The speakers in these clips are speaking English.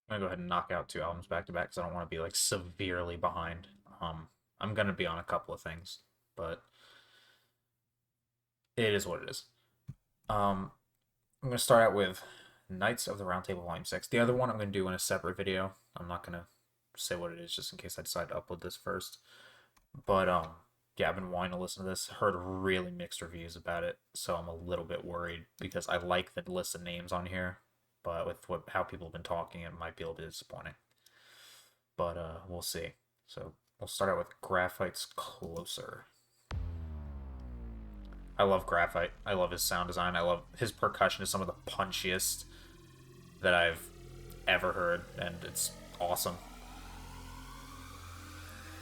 I'm gonna go ahead and knock out 2 albums back to back because I don't want to be like severely behind. I'm gonna be on a couple of things, but it is what it is. I'm gonna start out with Knights of the Round Table Volume 6. The other one I'm gonna do in a separate video. I'm not gonna say what it is just in case I decide to upload this first. But yeah, I've been wanting to listen to this. Heard really mixed reviews about it, so I'm a little bit worried because I like the list of names on here, but with how people have been talking, it might be a little bit disappointing. But we'll see. So we'll start out with Graphyt's Closer. I love Graphyt. I love his sound design. I love his percussion is some of the punchiest that I've ever heard, and it's awesome.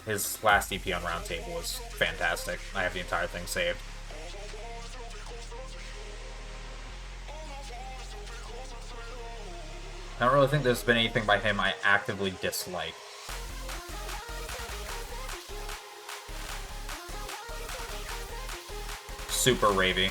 His last EP on Roundtable was fantastic. I have the entire thing saved. I don't really think there's been anything by him I actively dislike. Super ravey.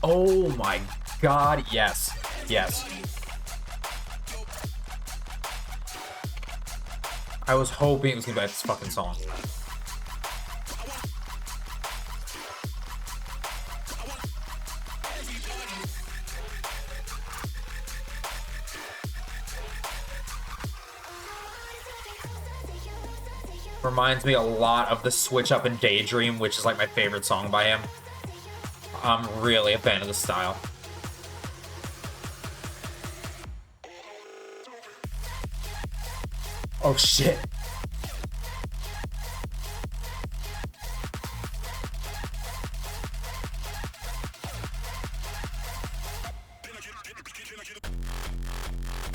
Oh my god, yes. Yes. I was hoping it was gonna be this fucking song. Reminds me a lot of the Switch Up in Daydream, which is like my favorite song by him. I'm really a fan of the style. Oh shit.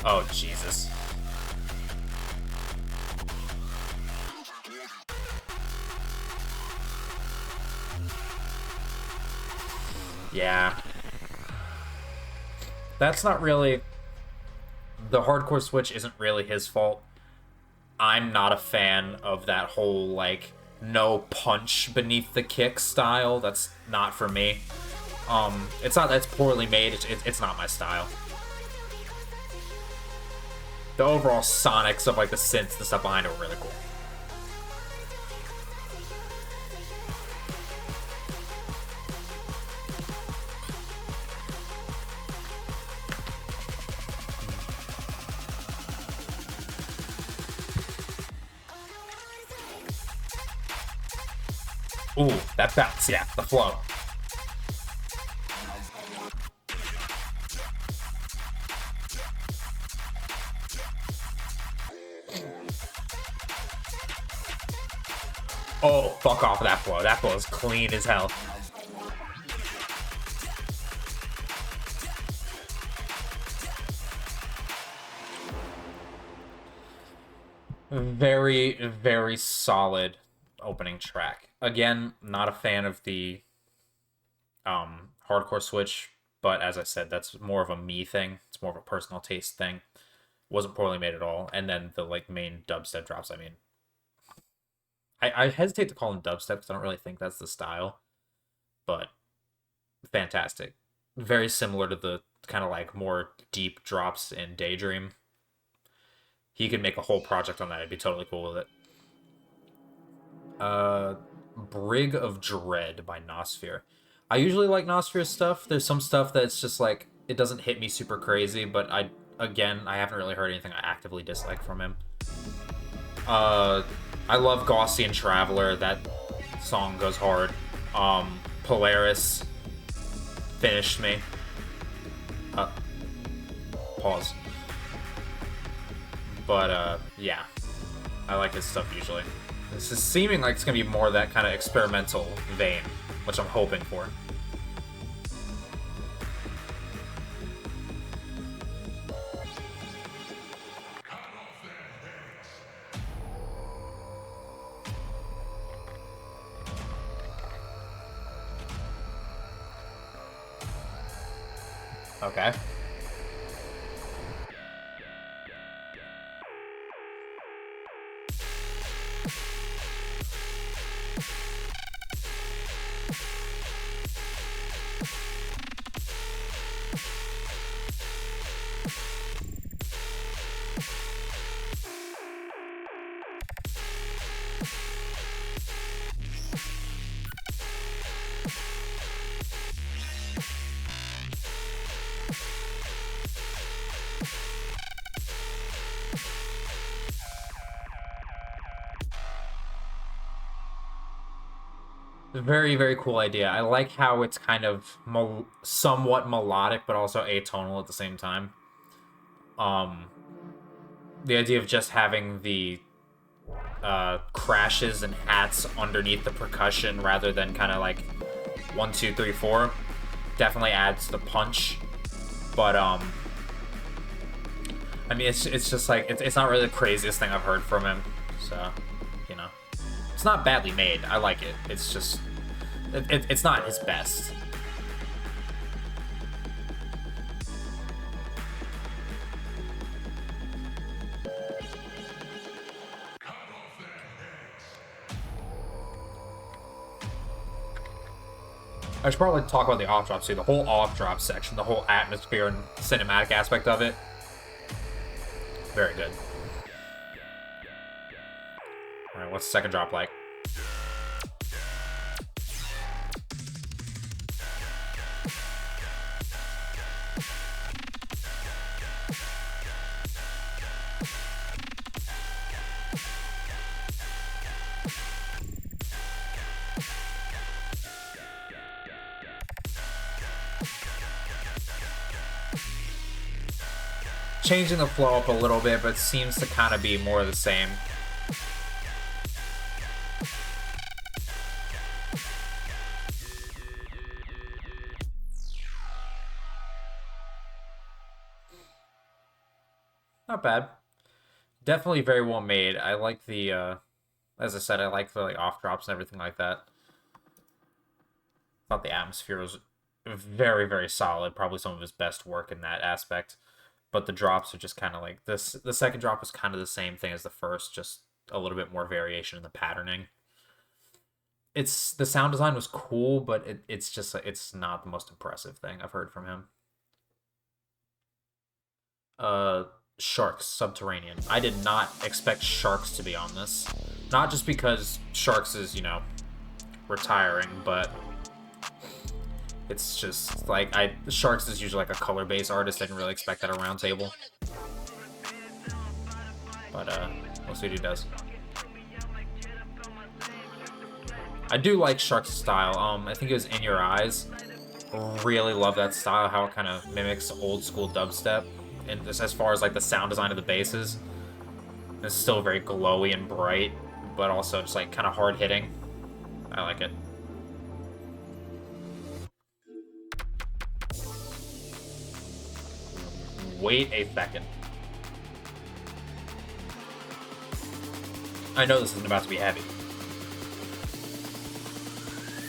Oh Jesus. Yeah. That's not really... The hardcore switch isn't really his fault. I'm not a fan of that whole, like, no punch beneath the kick style. That's not for me. It's not that it's poorly made. It's not my style. The overall sonics of, like, the synths and stuff behind it were really cool. Ooh, that bounce, yeah, the flow. Oh, fuck off that flow. That flow is clean as hell. Very, very solid opening track. Again, not a fan of the hardcore switch, but as I said, that's more of a me thing. It's more of a personal taste thing. Wasn't poorly made at all. And then the like main dubstep drops. I mean, I hesitate to call them dubstep because I don't really think that's the style, but fantastic. Very similar to the kind of like more deep drops in Daydream. He could make a whole project on that. I'd be totally cool with it. Brig of Dread by Nosphere. I usually like Nosphere's stuff. There's some stuff that's just like it doesn't hit me super crazy, but I haven't really heard anything I actively dislike from him. I love Gaussian Traveler. That song goes hard. Polaris finished me. Pause. But yeah, I like his stuff usually. This is seeming like it's gonna be more that kind of experimental vein, which I'm hoping for. Okay. Very, very cool idea. I like how it's kind of somewhat melodic, but also atonal at the same time. The idea of just having the crashes and hats underneath the percussion rather than kind of like 1, 2, 3, 4 definitely adds the punch. But I mean, it's just like it's not really the craziest thing I've heard from him. So, you know, it's not badly made. I like it. It's just it's not his best. I should probably talk about the off drop too. The whole off drop section, the whole atmosphere and cinematic aspect of it. Very good. Alright, what's the second drop like? Changing the flow up a little bit, but seems to kind of be more of the same. Not bad. Definitely very well made. I like the, as I said, I like the like, off drops and everything like that. Thought the atmosphere was very, very solid. Probably some of his best work in that aspect. But the drops are just kind of like this. The second drop was kind of the same thing as the first, just a little bit more variation in the patterning. The sound design was cool, but it's just it's not the most impressive thing I've heard from him. Sharks, Subterranean. I did not expect Sharks to be on this. Not just because Sharks is, you know, retiring, but it's just like Sharks is usually like a color-based artist. I didn't really expect that at a round table. But we'll see what he does. I do like Sharks' style. I think it was In Your Eyes. Really love that style, how it kind of mimics old school dubstep. And just as far as like the sound design of the basses, it's still very glowy and bright, but also just like kind of hard hitting. I like it. Wait a second. I know this isn't about to be heavy.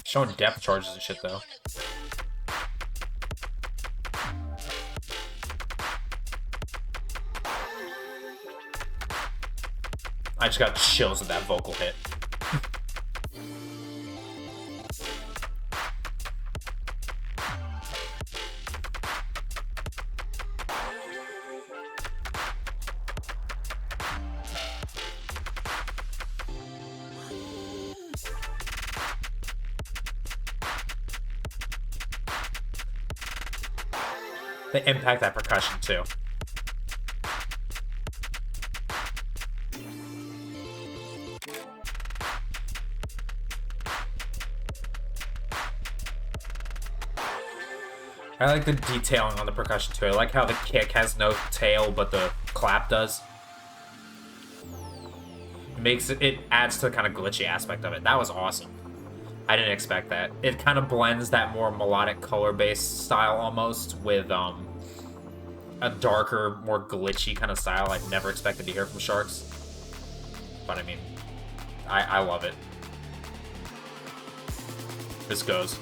Showing depth charges and shit though. I just got chills with that vocal hit. They impact that percussion too. I like the detailing on the percussion too. I like how the kick has no tail, but the clap does. It adds to the kind of glitchy aspect of it. That was awesome. I didn't expect that. It kind of blends that more melodic color-based style almost with a darker, more glitchy kind of style I'd never expected to hear from Sharks. But I mean, I love it. This goes.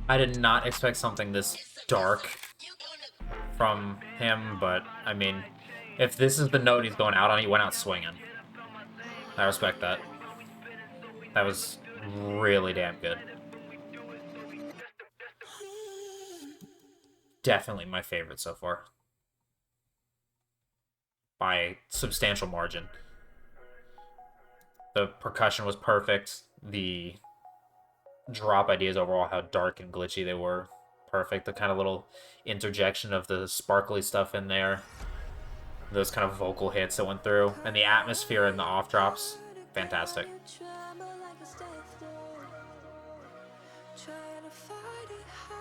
I did not expect something this dark from him, but, I mean, if this is the note he's going out on, he went out swinging. I respect that. That was really damn good. Definitely my favorite so far. By a substantial margin. The percussion was perfect. The drop ideas overall, how dark and glitchy they were, perfect. The kind of little interjection of the sparkly stuff in there. Those kind of vocal hits that went through. And the atmosphere and the off drops, fantastic.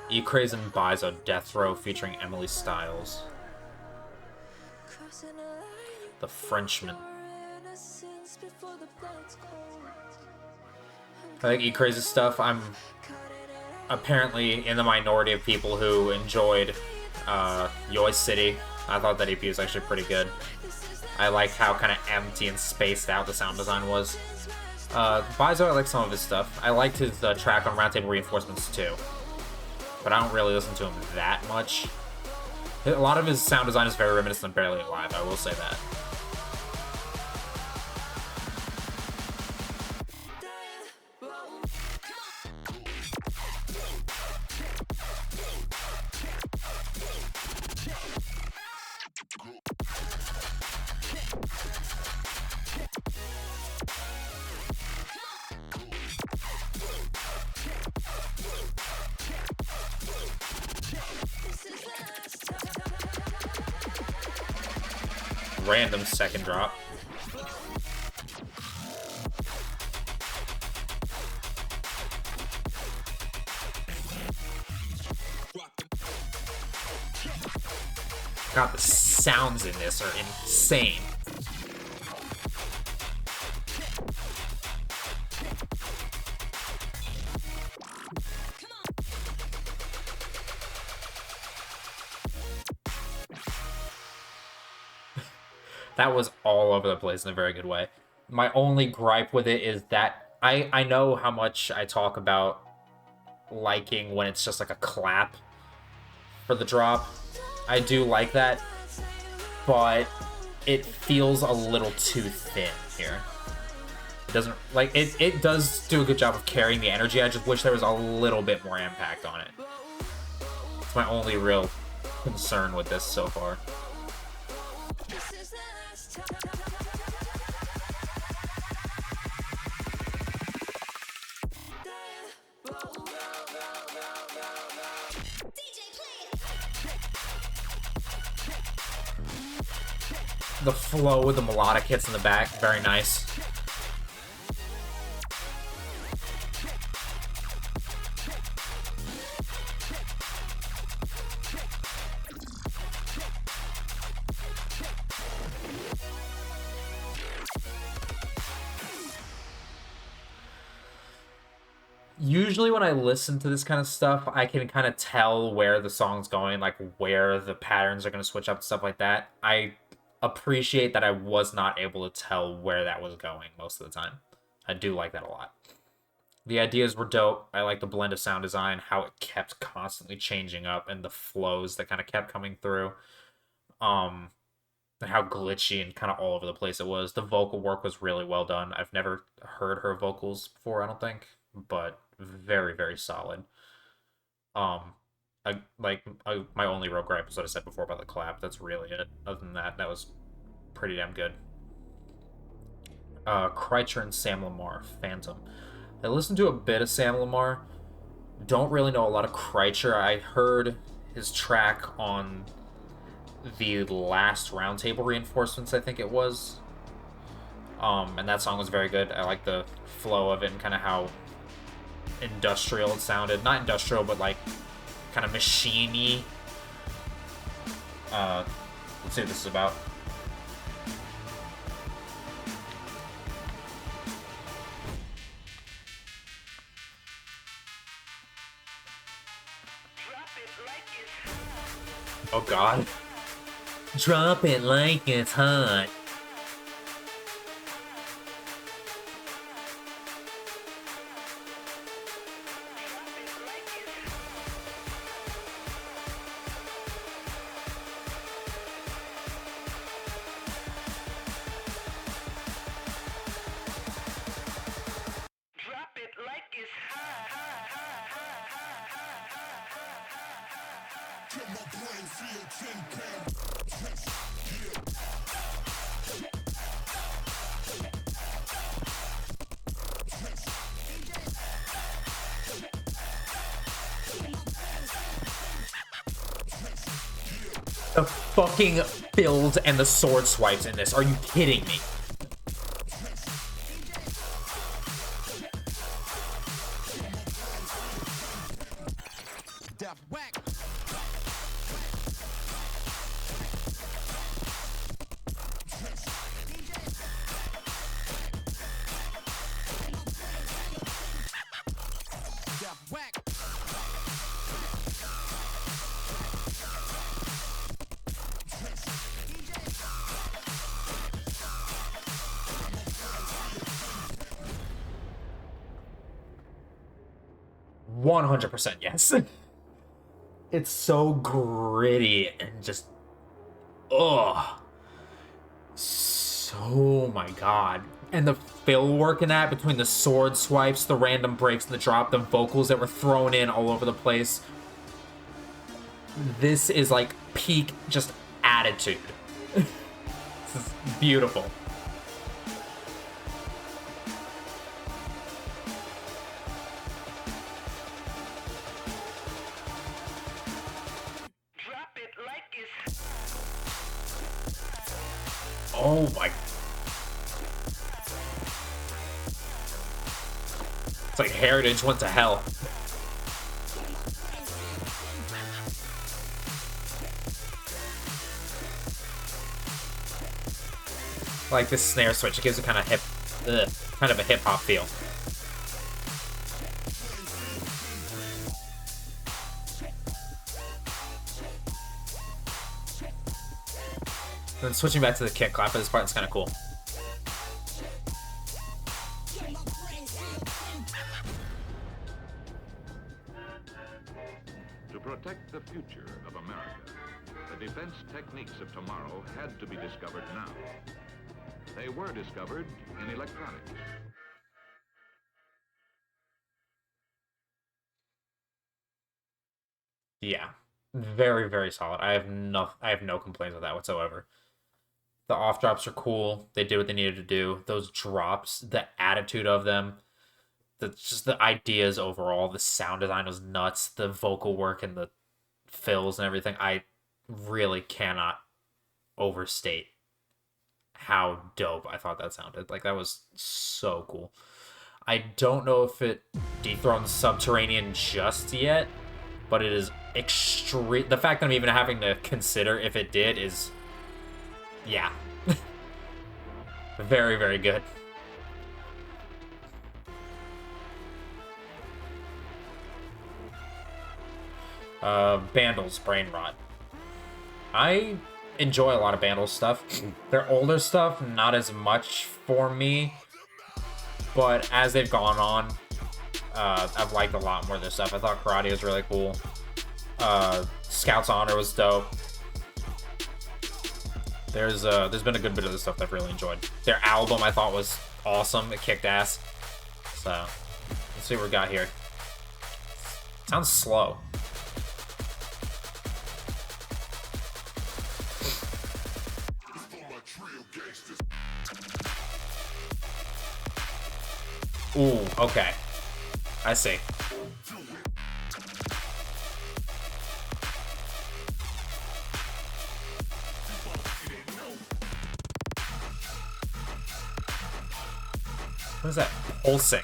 ECRAZE and Bizo Death Row featuring Emily Stiles. The Frenchman. I like ECRAZE's stuff. I'm apparently in the minority of people who enjoyed Yoy City. I thought that EP was actually pretty good. I like how kind of empty and spaced out the sound design was. Bizo, I like some of his stuff. I liked his track on Roundtable Reinforcements too. But I don't really listen to him that much. A lot of his sound design is very reminiscent of Barely Alive, I will say that. Random second drop. God, the sounds in this are insane. That was all over the place in a very good way. My only gripe with it is that I know how much I talk about liking when it's just like a clap for the drop. I do like that, but it feels a little too thin here. It doesn't, like, it does do a good job of carrying the energy. I just wish there was a little bit more impact on it. It's my only real concern with this so far. The flow with the melodic hits in the back, very nice. Usually when I listen to this kind of stuff, I can kind of tell where the song's going, like where the patterns are going to switch up and stuff like that. I appreciate that I was not able to tell where that was going most of the time. I do like that a lot. The ideas were dope. I like the blend of sound design, how it kept constantly changing up, and the flows that kind of kept coming through. And how glitchy and kind of all over the place it was. The vocal work was really well done. I've never heard her vocals before, I don't think, but very, very solid. My only real gripe is what I said before about the clap. That's really it. Other than that, that was pretty damn good. Kryture and Sam Lamar, Phantom. I listened to a bit of Sam Lamar. Don't really know a lot of Kryture. I heard his track on the last Roundtable Reinforcements, I think it was. And that song was very good. I like the flow of it and kind of how industrial it sounded. Not industrial, but like kind of machine-y. Let's see what this is about. Oh god. Drop it like it's hot. The fucking builds and the sword swipes in this. Are you kidding me? %, yes. It's so gritty and just, ugh. So, my god. And the fill work in that, between the sword swipes, the random breaks, the drop, the vocals that were thrown in all over the place. This is like peak just attitude. This is beautiful. Oh my. It's like Heritage went to hell. Like this snare switch, it gives it kind of a hip hop feel. Then switching back to the kick clap at this part is kind of cool. To protect the future of America, the defense techniques of tomorrow had to be discovered now. They were discovered in electronics. Yeah, very, very solid. I have no complaints with that whatsoever. The off drops are cool. They did what they needed to do. Those drops, the attitude of them, just the ideas overall, the sound design was nuts. The vocal work and the fills and everything, I really cannot overstate how dope I thought that sounded. Like, that was so cool. I don't know if it dethrones Subterranean just yet, but it is extreme. The fact that I'm even having to consider if it did is, yeah. Very, very good. Bandlez, Brain Rot. I enjoy a lot of Bandlez stuff. Their older stuff, not as much for me, but as they've gone on, I've liked a lot more of their stuff. I thought Karate was really cool. Scout's Honor was dope. There's been a good bit of the stuff that I've really enjoyed. Their album I thought was awesome. It kicked ass. So, let's see what we got here. Sounds slow. Ooh, okay. I see. What is that? Pulsing.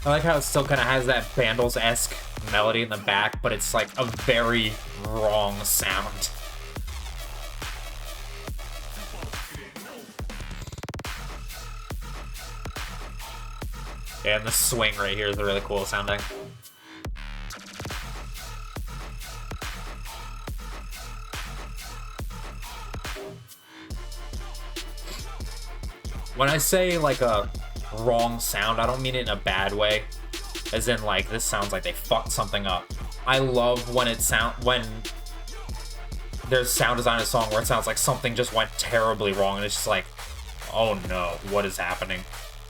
I like how it still kind of has that Bandlez-esque melody in the back, but it's like a very wrong sound. Yeah, and the swing right here is really cool sounding. When I say like a wrong sound, I don't mean it in a bad way, as in like this sounds like they fucked something up. I love when there's sound design in a song where it sounds like something just went terribly wrong, and it's just like, oh no, what is happening?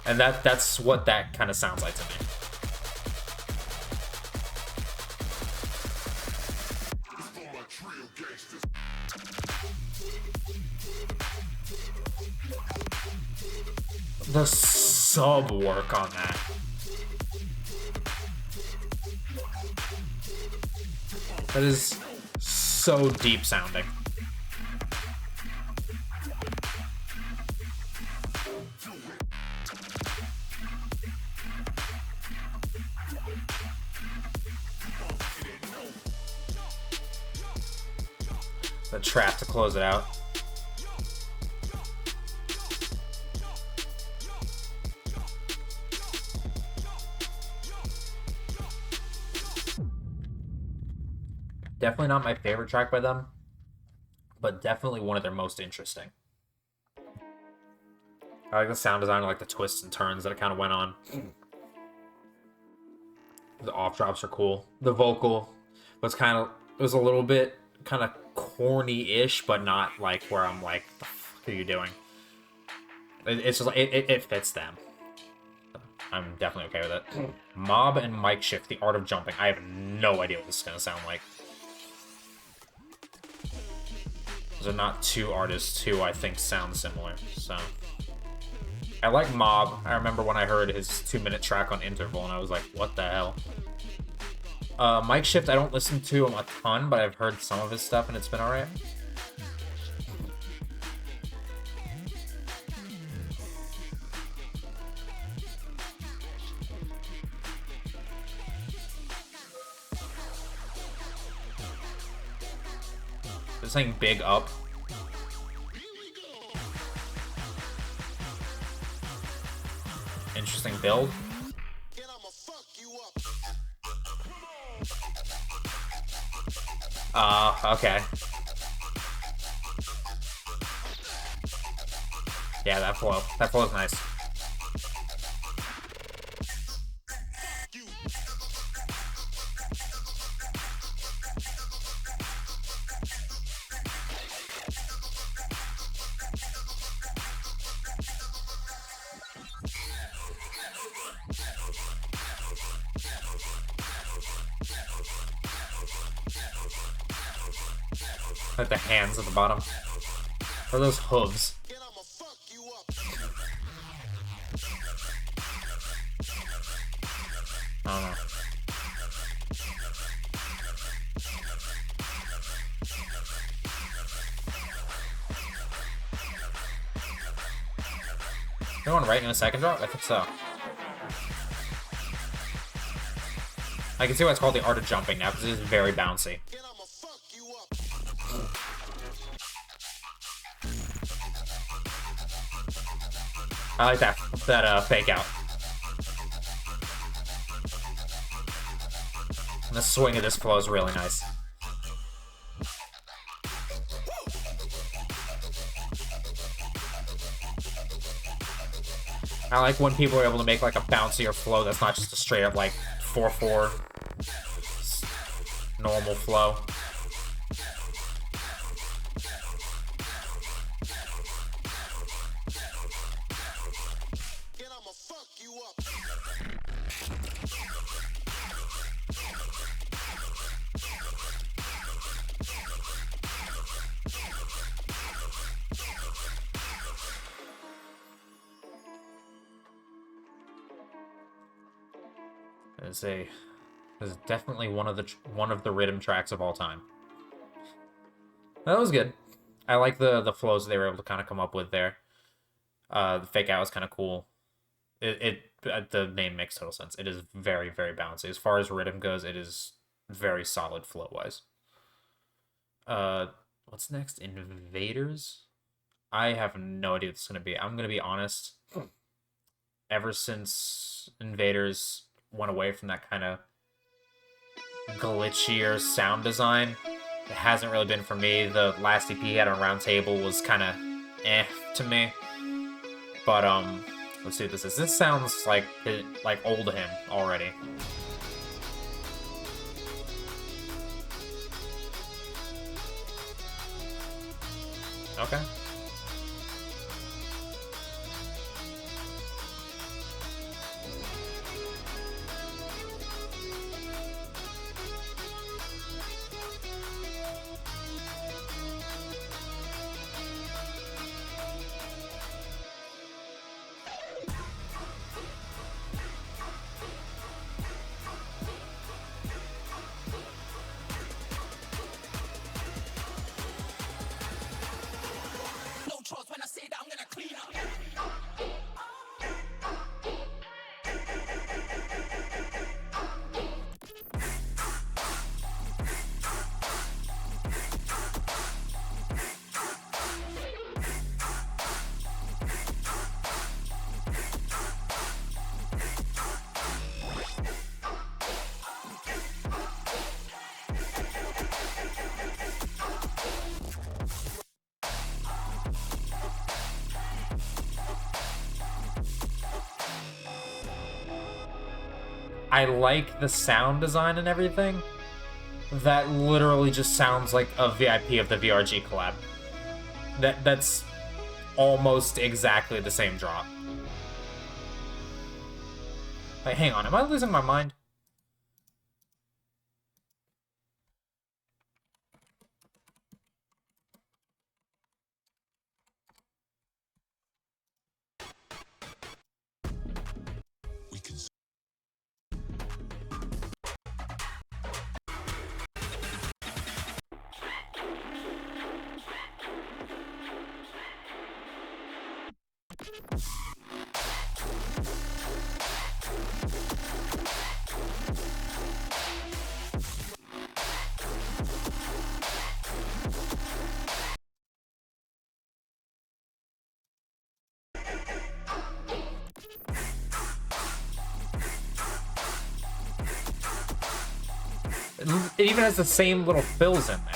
And that's what that kind of sounds like to me. The sub work on that. That is so deep sounding. The trap to close it out. Definitely not my favorite track by them, but definitely one of their most interesting. I like the sound design, I like the twists and turns that it kind of went on. The off drops are cool. The vocal was it was a little bit kind of corny-ish, but not like where I'm like, the fuck are you doing? It's just it fits them. I'm definitely okay with it. Mob and mic shift, the art of jumping. I have no idea what this is gonna sound like. Those are not two artists who I think sound similar, so. I like Mob. I remember when I heard his 2-minute track on Interval, and I was like, what the hell? Mic Shift, I don't listen to him a ton, but I've heard some of his stuff, and it's been alright. This thing Big Up. Interesting build. Okay. Yeah, that flow is nice. Like the hands at the bottom. Or those hooves. I don't know. Going right in a second drop? I think so. I can see why it's called the art of jumping now, because it is very bouncy. I like that fake out. And the swing of this flow is really nice. I like when people are able to make like a bouncier flow that's not just a straight up like 4/4 normal flow. This is definitely one of the rhythm tracks of all time. That was good. I like the flows they were able to kind of come up with there. The fake out was kind of cool. The name makes total sense. It is very, very bouncy. As far as rhythm goes, it is very solid flow-wise. What's next? NVADRZ? I have no idea what this is going to be. I'm going to be honest. Ever since NVADRZ went away from that kind of glitchier sound design, it hasn't really been for me. The last EP he had on Roundtable was kind of to me. But let's see what this is. This sounds like old to him already. Okay. When I say that, I'm gonna clean up. I like the sound design and everything. That literally just sounds like a VIP of the VRG collab. That's almost exactly the same drop. Like, hang on, am I losing my mind? It even has the same little fills in there.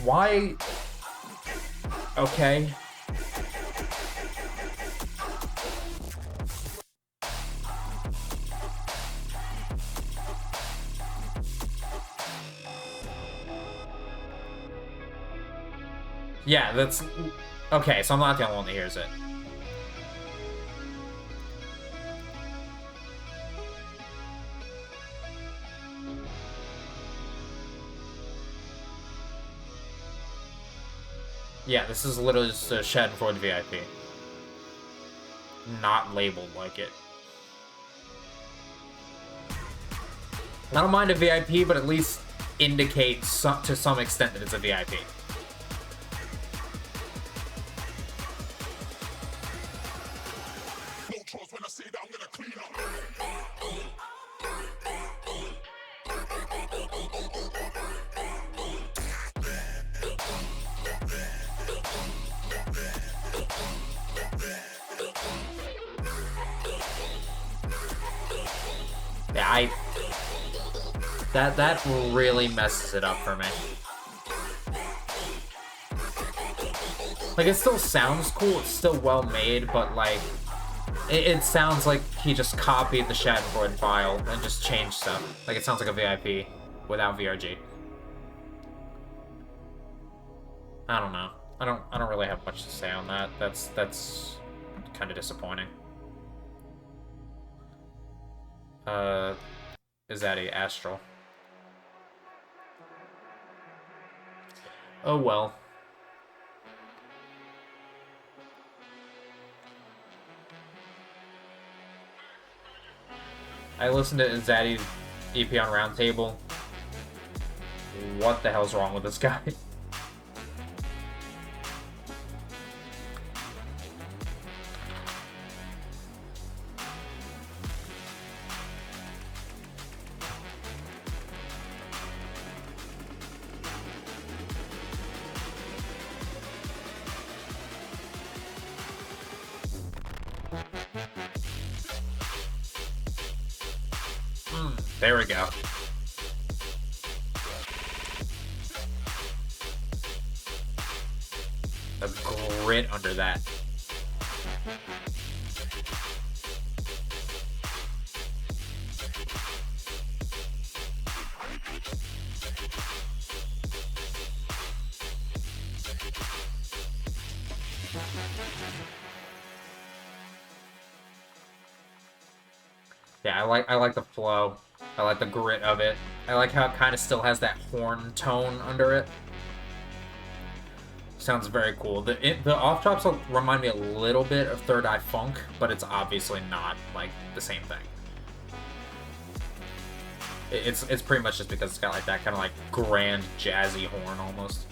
Why? Okay. Yeah, that's... Okay, so I'm not the only one that hears it. Yeah, this is literally just a Schadenfreude VIP. Not labeled like it. I don't mind a VIP, but at least indicate to some extent that it's a VIP. Yeah, that really messes it up for me. Like, it still sounds cool, it's still well made, but like, it sounds like he just copied the Schadenfreude file and just changed stuff. Like, it sounds like a VIP without VRG. I don't know. I don't really have much to say on that. That's kind of disappointing. Izadi, Astral. Oh well. I listened to Izadi's EP on Roundtable. What the hell's wrong with this guy? There we go. The grit under that. Yeah, I like the flow. I like the grit of it. I like how it kind of still has that horn tone under it. Sounds very cool. The off drops remind me a little bit of Third Eye Funk, but it's obviously not like the same thing. It's pretty much just because it's got like that kind of like grand jazzy horn almost.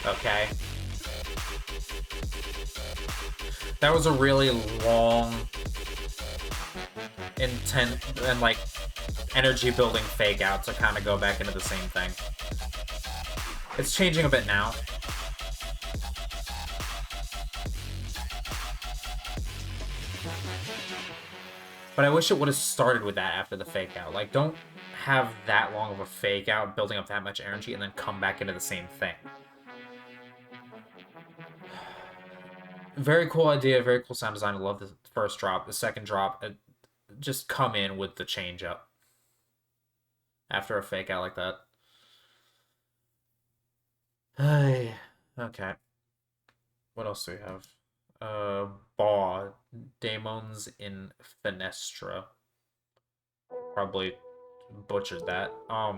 Okay. That was a really long, intense, and like energy building fake out to kind of go back into the same thing. It's changing a bit now. But I wish it would have started with that after the fake out. Like, don't have that long of a fake out, building up that much energy, and then come back into the same thing. Very cool idea, very cool sound design. I love the first drop. The second drop, just come in with the change up after a fake out like that. Okay. What else do we have? Daemones in Fenestra. Probably butchered that. I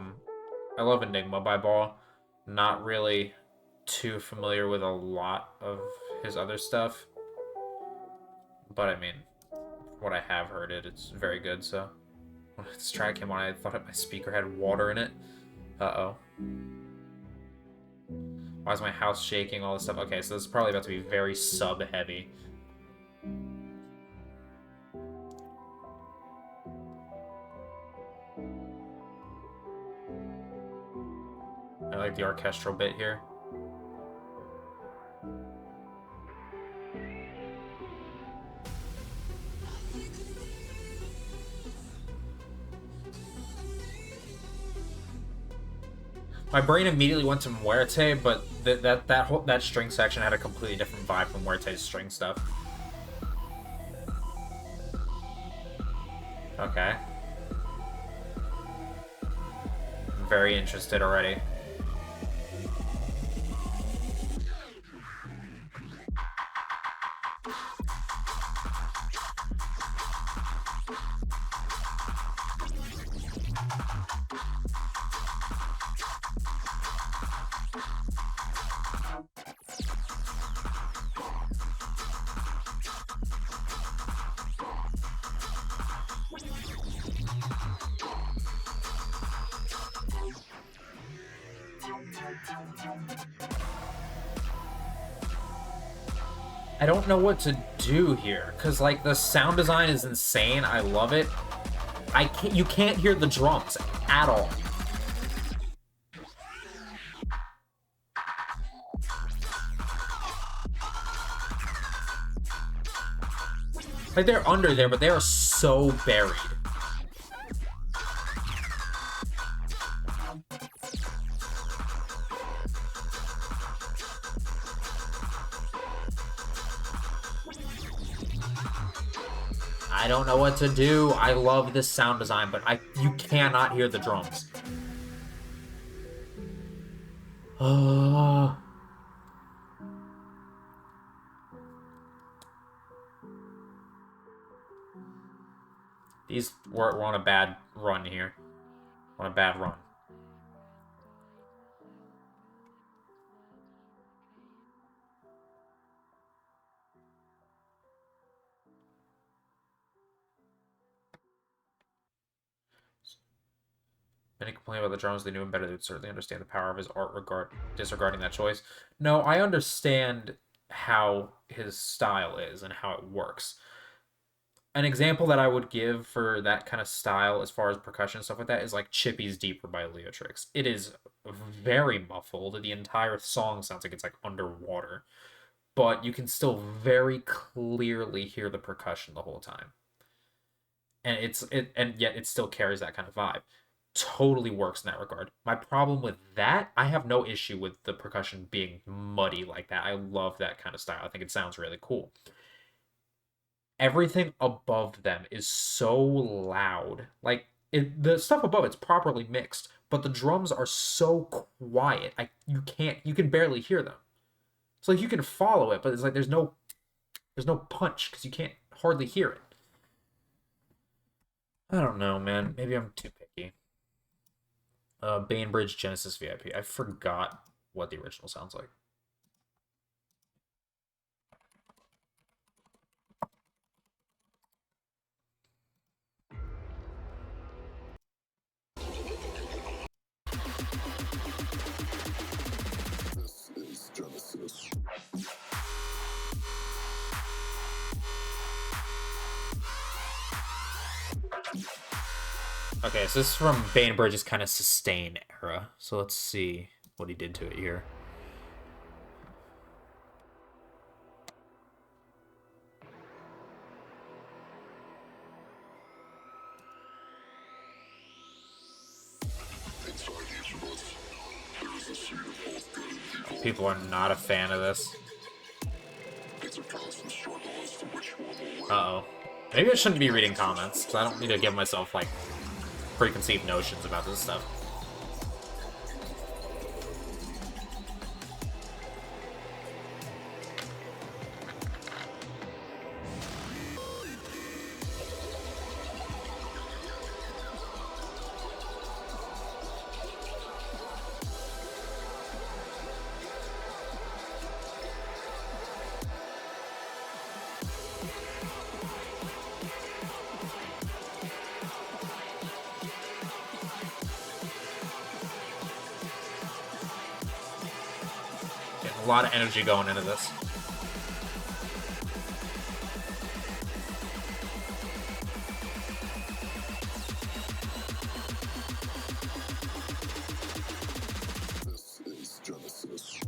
love Enigma by Ball. Not really too familiar with a lot of his other stuff, but I mean, what I have heard it's very good. So when this track came on, I thought my speaker had water in it. Uh-oh. Why is my house shaking? All this stuff. Okay, so this is probably about to be very sub heavy. I like the orchestral bit here. My brain immediately went to Muerte, but that string section had a completely different vibe from Muerte's string stuff. Okay. I'm very interested already. I don't know what to do here, because like the sound design is insane. I love it. You can't hear the drums at all. Like they're under there, but they are so buried. I don't know what to do. I love this sound design, but you cannot hear the drums. We're on a bad run here. On a bad run. Many complain about the drums. They knew him better. They would certainly understand the power of his art disregarding that choice. No, I understand how his style is and how it works. an example that I would give for that kind of style as far as percussion and stuff like that is like Chippy's Deeper by Leotrix. It is very muffled. The entire song sounds like it's like underwater, but you can still very clearly hear the percussion the whole time. And and yet it still carries that kind of vibe. Totally works in that regard. My problem with that, I have no issue with the percussion being muddy like that. I love that kind of style. I think it sounds really cool. Everything above them is so loud. Like the stuff above it's properly mixed, but the drums are so quiet. You can barely hear them. It's like you can follow it, but it's like there's no punch because you can't hardly hear it. I don't know, man. Maybe I'm too picky. BAINBRIDGE Genesis VIP. I forgot what the original sounds like. This is Genesis. Okay, so this is from BAINBRIDGE's kind of sustain era. So let's see what he did to it here. Inside each of us, there is a seed of both good and evil. People are not a fan of this. It's a constant struggle as to which one will win. Uh-oh. Maybe I shouldn't be reading comments, because I don't need to give myself, like, preconceived notions about this stuff. A lot of energy going into this. This is Genesis.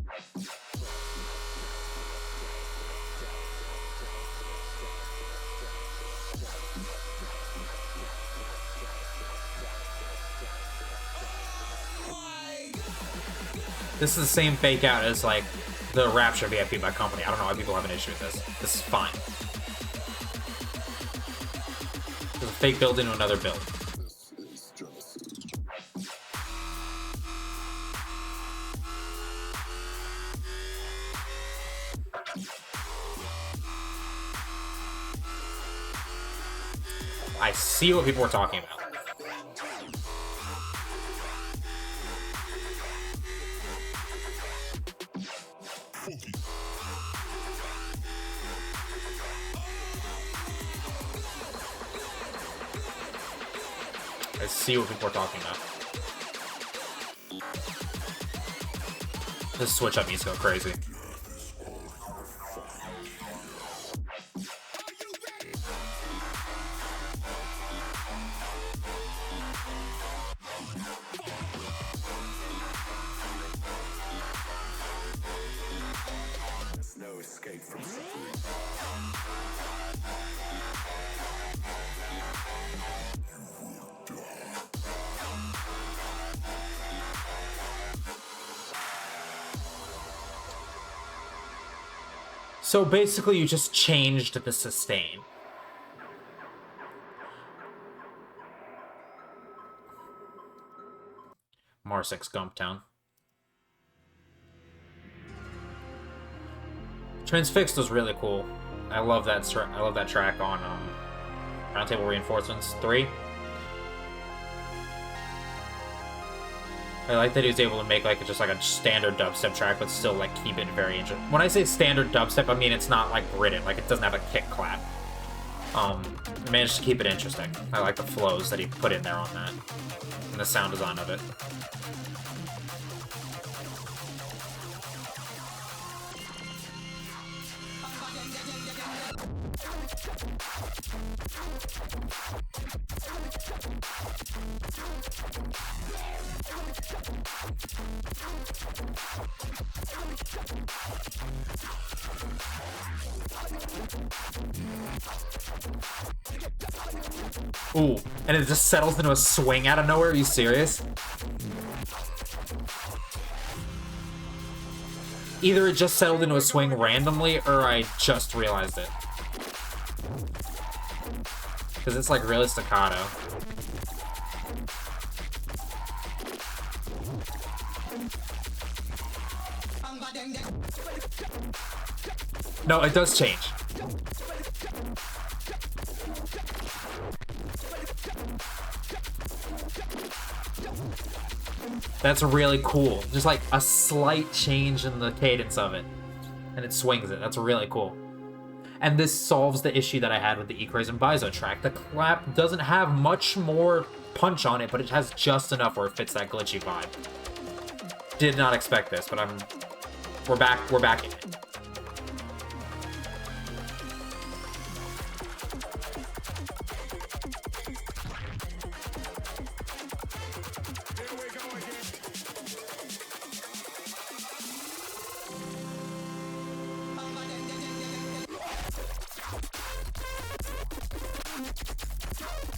This is the same fake out as, like, the Rapture VIP by Company. I don't know why people have an issue with this. This is fine. There's a fake build into another build. This is Genesis. I see what people were talking about. I see what people are talking about. This switch up needs to go crazy. There's no escape from suffering. So basically you just changed the sustain. Marcix Gump Town. Transfixed was really cool. I love that track on Roundtable Reinforcements 3. I like that he was able to make like just like a standard dubstep track, but still like keep it very interesting. When I say standard dubstep, I mean it's not like written, like it doesn't have a kick clap. Managed to keep it interesting. I like the flows that he put in there on that, and the sound design of it. Ooh, and it just settles into a swing out of nowhere? Are you serious? Either it just settled into a swing randomly, or I just realized it. Because it's like really staccato. No, it does change. That's really cool. Just like a slight change in the cadence of it. And it swings it. That's really cool. And this solves the issue that I had with the ECRAZE and Bizo track. The clap doesn't have much more punch on it, but it has just enough where it fits that glitchy vibe. Did not expect this, but we're back in it.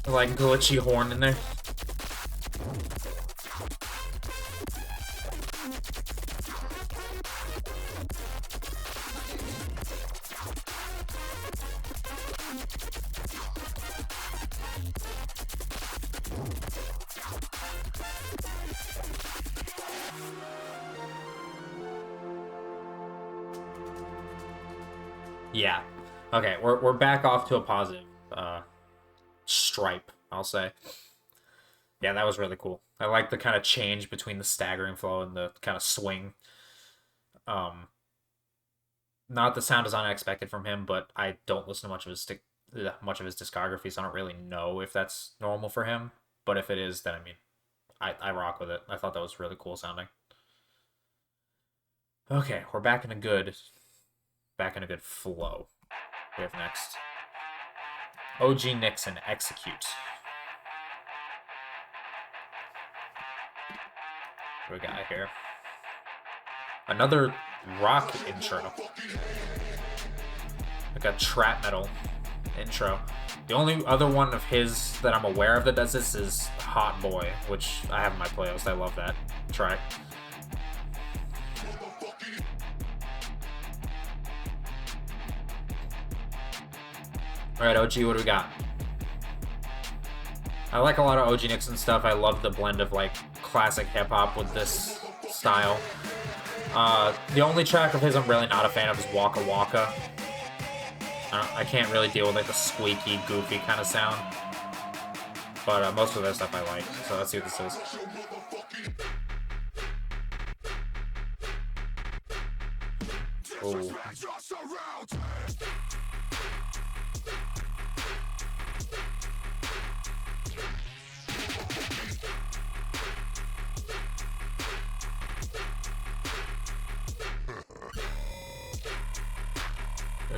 Like glitchy horn in there. Yeah. Okay, we're back off to a positive stripe, I'll say. Yeah, that was really cool. I like the kind of change between the staggering flow and the kind of swing. Not the sound is unexpected from him, but I don't listen to much of his discography, so I don't really know if that's normal for him. But if it is, then I mean, I rock with it. I thought that was really cool sounding. Okay, we're back in a good flow. We have next OG Nixin, Execute. What do we got here? Another rock intro. Like a trap metal intro. The only other one of his that I'm aware of that does this is Hot Boy, which I have in my playlist. I love that track. Alright, OG, what do we got? I like a lot of OG Nixin stuff. I love the blend of, like, classic hip-hop with this style. The only track of his I'm really not a fan of is Waka Waka. I can't really deal with, like, the squeaky, goofy kind of sound. But most of their stuff I like, so let's see what this is. Ooh.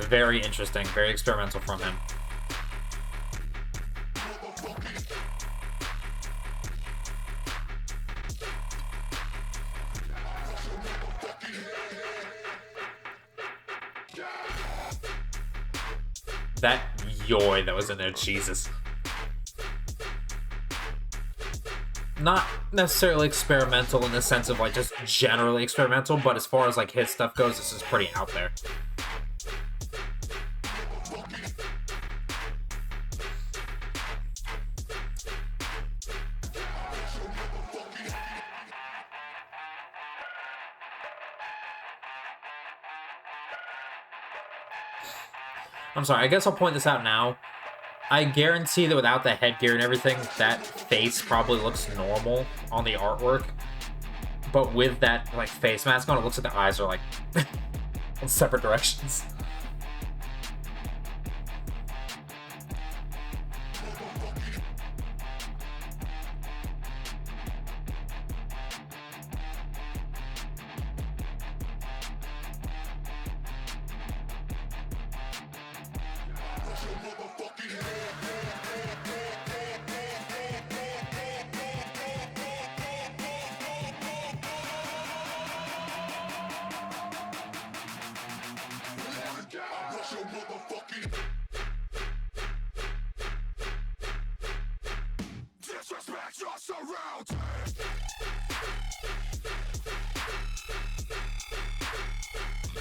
Very interesting, very experimental from him. That yoy that was in there, Jesus. Not necessarily experimental in the sense of like just generally experimental, but as far as like his stuff goes, this is pretty out there. I'm sorry, I guess I'll point this out now. I guarantee that without the headgear and everything, that face probably looks normal on the artwork. But with that like face mask on, it looks like the eyes are like in separate directions.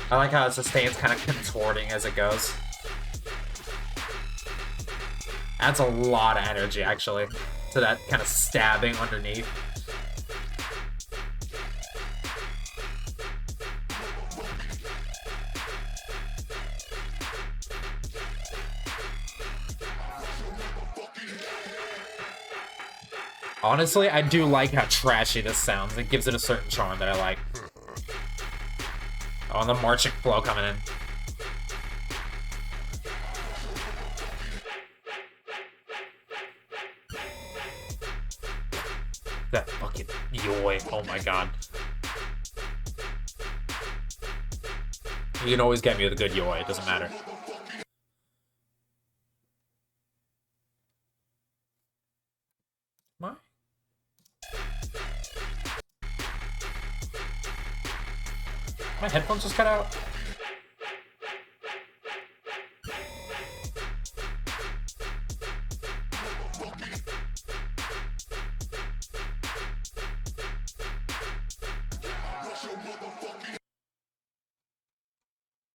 I like how it sustains kind of contorting as it goes. Adds a lot of energy, actually, to that kind of stabbing underneath. Honestly, I do like how trashy this sounds. It gives it a certain charm that I like. Oh, and the Marcix flow coming in. That fucking yoy. Oh my god. You can always get me with a good yoy. It doesn't matter. My headphones just cut out.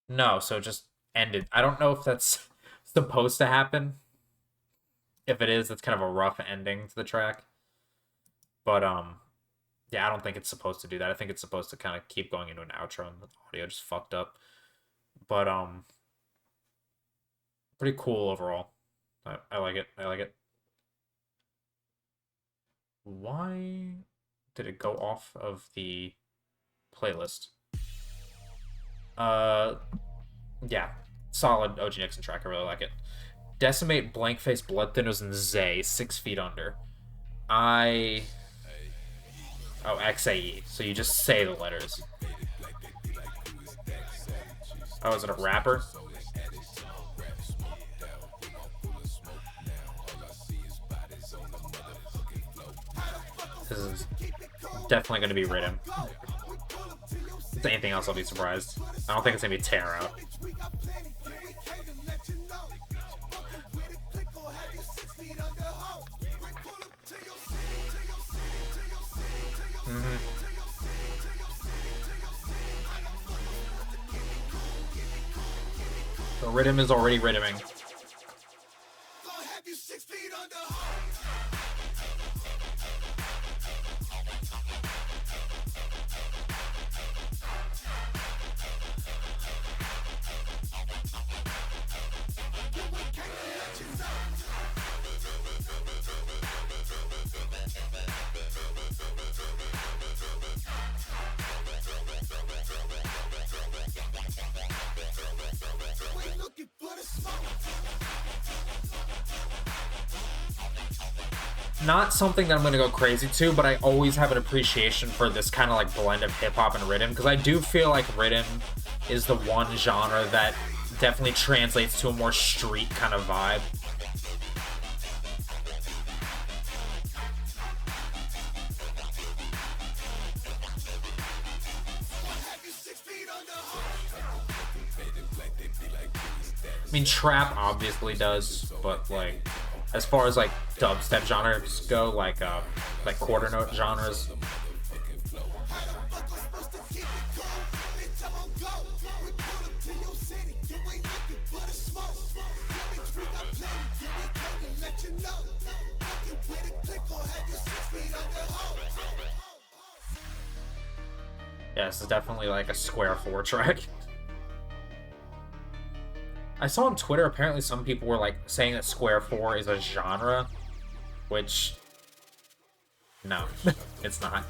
No, so it just ended. I don't know if that's supposed to happen. If it is, it's kind of a rough ending to the track. But, yeah, I don't think it's supposed to do that. I think it's supposed to kind of keep going into an outro, and the audio just fucked up. But, pretty cool overall. I like it. I like it. Why did it go off of the playlist? Yeah, solid OG Nixin track. I really like it. Decimate, Blankface, BloodThinnerz, and Zay, 6 feet under. Oh, XAE. So you just say the letters. Oh, is it a rapper? This is definitely going to be Rhythm. If it's anything else, I'll be surprised. I don't think it's going to be Tear Out. The Rhythm is already rhythming. Not something that I'm going to go crazy to, but I always have an appreciation for this kind of like blend of hip-hop and rhythm, because I do feel like rhythm is the one genre that definitely translates to a more street kind of vibe. I mean, trap obviously does, but like, as far as like dubstep genres go, like quarter note genres, yeah, this is definitely like a Square 4 track. I saw on Twitter, apparently some people were like saying that Square 4 is a genre, which, no, it's not.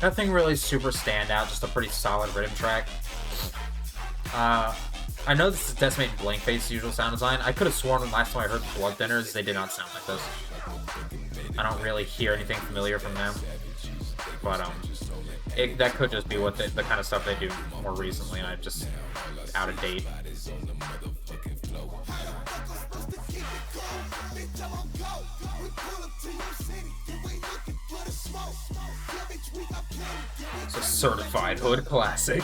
Nothing really super standout, just a pretty solid rhythm track. I know this is Decimate and Blankface's usual sound design. I could have sworn when last time I heard BloodThinnerz, they did not sound like this. I don't really hear anything familiar from them. But, that could just be what the kind of stuff they do more recently, and I'm just out of date. It's a certified hood classic.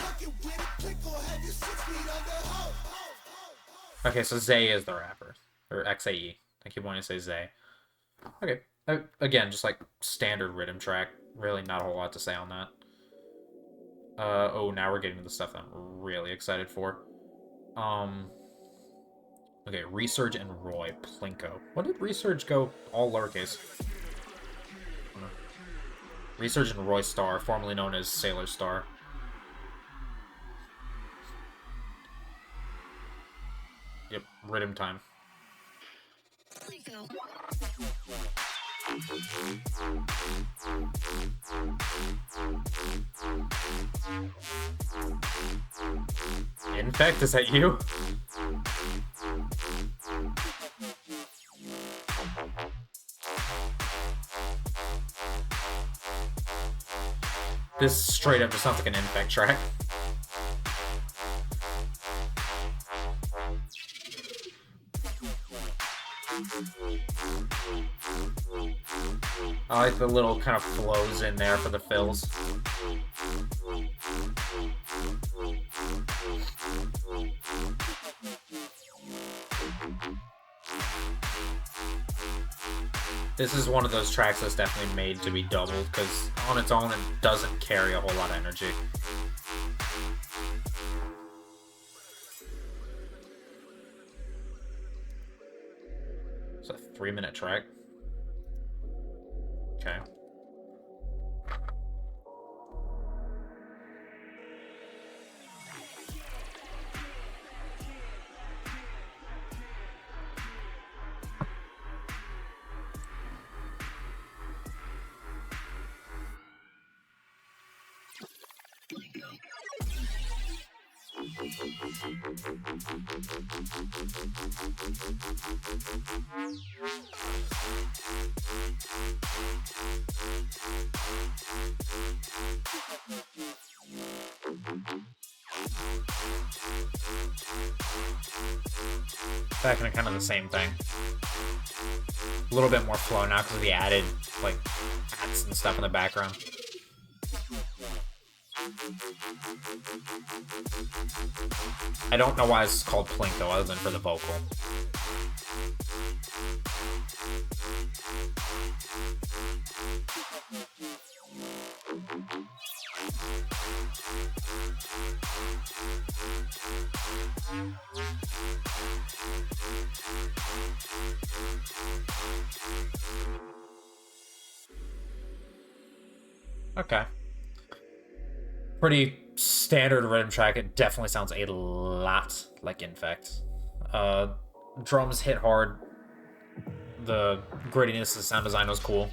Okay, so Zay is the rapper. Or XAE. I keep wanting to say Zay. Okay. Again, just like standard rhythm track. Really not a whole lot to say on that. Oh, now we're getting to the stuff I'm really excited for. Okay, Resurge and Roy, Plinko. What did Resurge go all lowercase? Resurge and Roy Star, formerly known as Sailor Star. Yep, rhythm time. Infect, is that you? This straight up just sounds like an Infect track. I like the little kind of flows in there for the fills. This is one of those tracks that's definitely made to be doubled, because on its own it doesn't carry a whole lot of energy. It's a 3-minute track. Okay. Back into kind of the same thing. A little bit more flow now because we added like hats and stuff in the background. I don't know why it's called Plinko other than for the vocal. Okay. Pretty standard rhythm track. It definitely sounds a lot like Infect. Drums hit hard. The grittiness of the sound design was cool.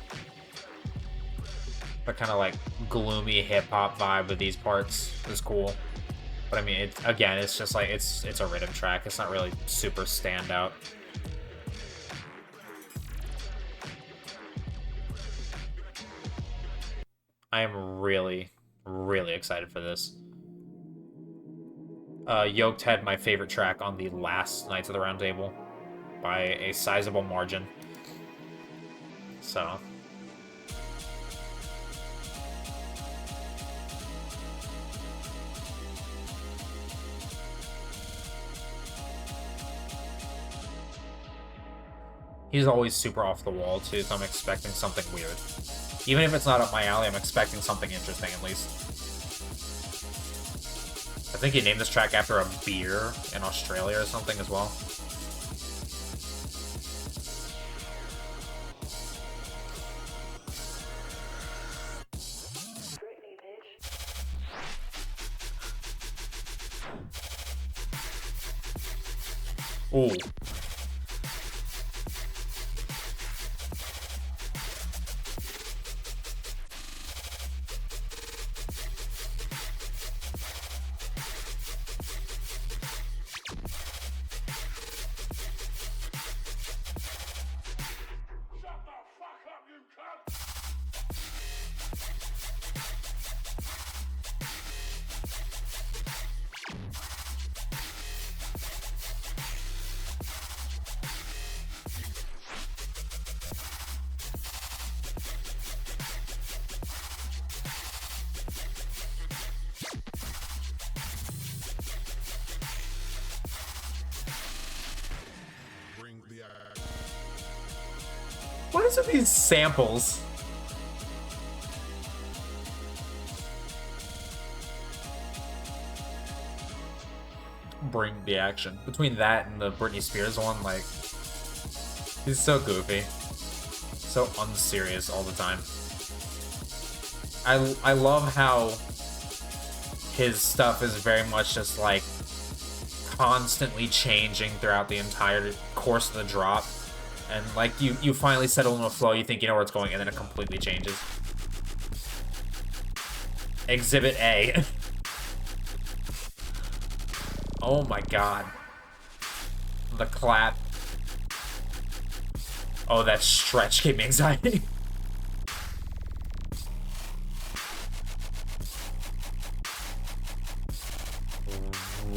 The kind of like gloomy hip-hop vibe with these parts is cool. But I mean, it's just like, it's a rhythm track. It's not really super standout. I am really, really excited for this. YOKED had my favorite track on the last Knights of the Round Table by a sizable margin. So... he's always super off the wall, too, so I'm expecting something weird. Even if it's not up my alley, I'm expecting something interesting, at least. I think he named this track after a beer in Australia or something as well. Ooh. What is with these samples? Bring the action. Between that and the Britney Spears one, like, he's so goofy. So unserious all the time. I love how his stuff is very much just, like, constantly changing throughout the entire course of the drop. And, like, you finally settle in a flow, you think you know where it's going, and then it completely changes. Exhibit A. Oh my god. The clap. Oh, that stretch gave me anxiety.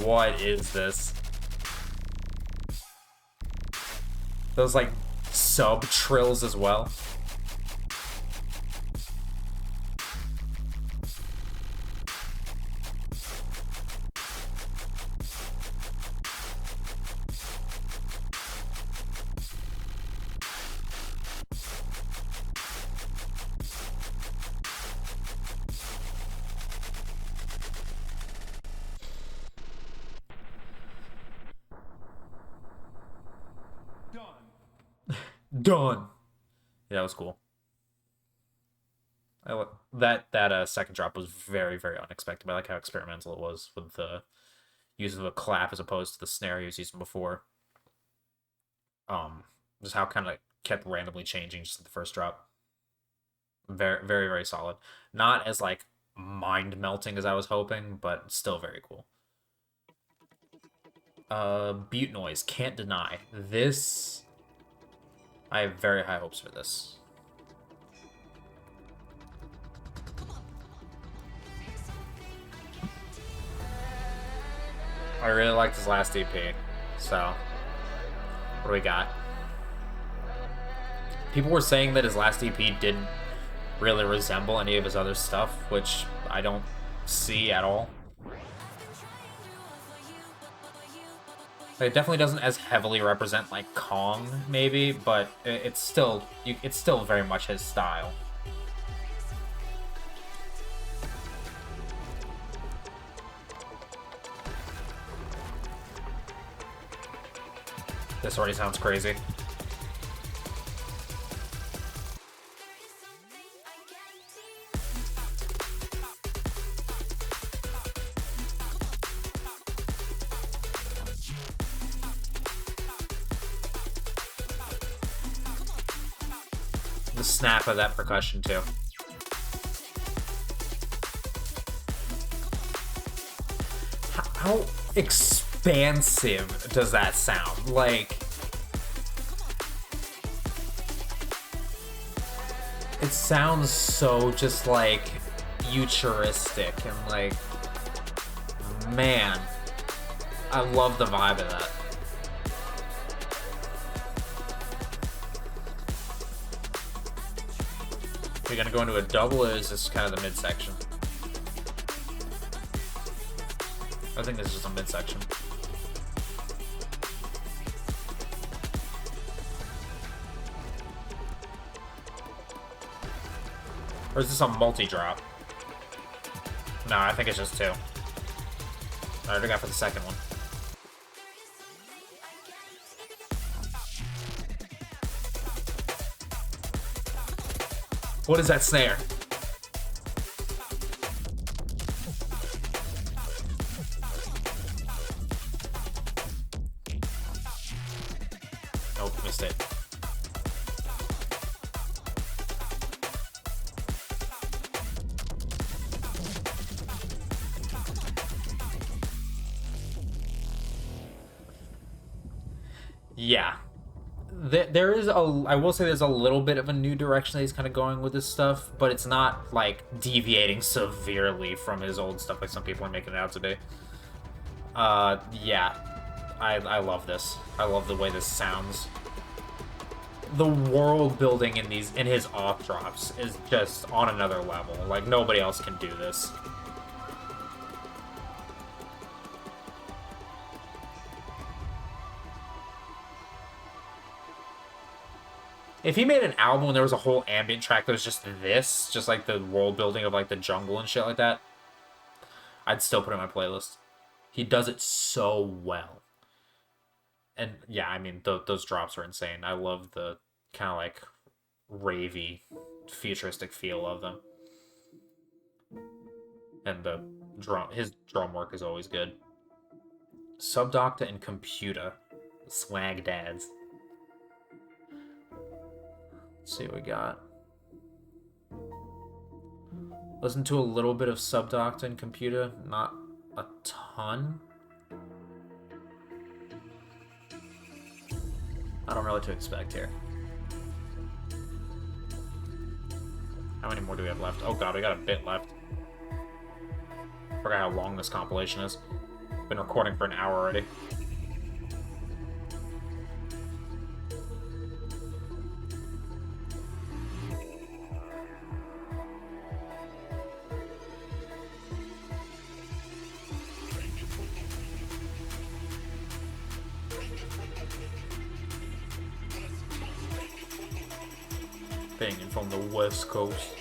What is this? Those, like, sub-trills as well. Done. Yeah, that was cool. That second drop was very, very unexpected. I like how experimental it was with the use of a clap as opposed to the snare he was using before. Just how kind of kept randomly changing just at the first drop. Very, very, very solid. Not as, like, mind melting as I was hoping, but still very cool. BeutNoise, can't deny. This, I have very high hopes for this. I really liked his last EP, so what do we got? People were saying that his last EP didn't really resemble any of his other stuff, which I don't see at all. It definitely doesn't as heavily represent, like, Kong, maybe, but it's still very much his style. This already sounds crazy. The snap of that percussion, too. How expansive does that sound? Like, it sounds so just, like, futuristic and, like, man, I love the vibe of that. Are we gonna go into a double, or is this kind of the midsection? I think this is just a midsection. Or is this a multi-drop? No, I think it's just two. I already got for the second one. What is that snare? Nope, missed it. Yeah. There is I will say there's a little bit of a new direction that he's kind of going with this stuff, but it's not, like, deviating severely from his old stuff like some people are making it out to be. Yeah. I love this. I love the way this sounds. The world building in his off drops is just on another level. Like, nobody else can do this. If he made an album and there was a whole ambient track that was just this, just like the world building of like the jungle and shit like that, I'd still put it in my playlist. He does it so well. And yeah, I mean, those drops are insane. I love the kind of like ravey, futuristic feel of them. And his drum work is always good. SubDocta and Computa. Swag dads. Let's see what we got. Listen to a little bit of SubDocta and Computa, not a ton. I don't know what to expect here. How many more do we have left? Oh god, we got a bit left. Forgot how long this compilation is. Been recording for an hour already. Being from the West Coast.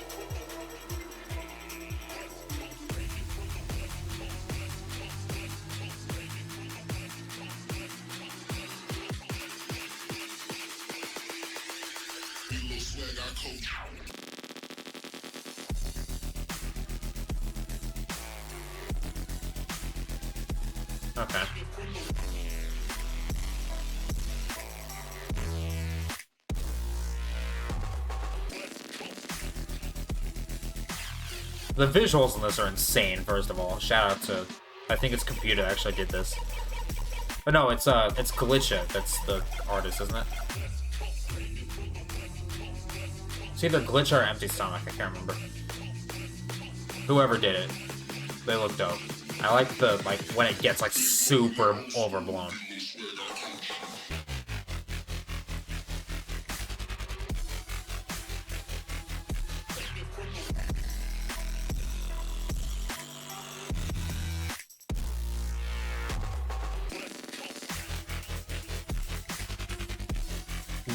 Okay. The visuals in this are insane, first of all. Shout out to, I think it's Computa actually did this. But no, it's Glitcha that's the artist, isn't it? It's either Glitcha or Empty Stomach, I can't remember. Whoever did it, they look dope. I like the, like, when it gets, like, super overblown.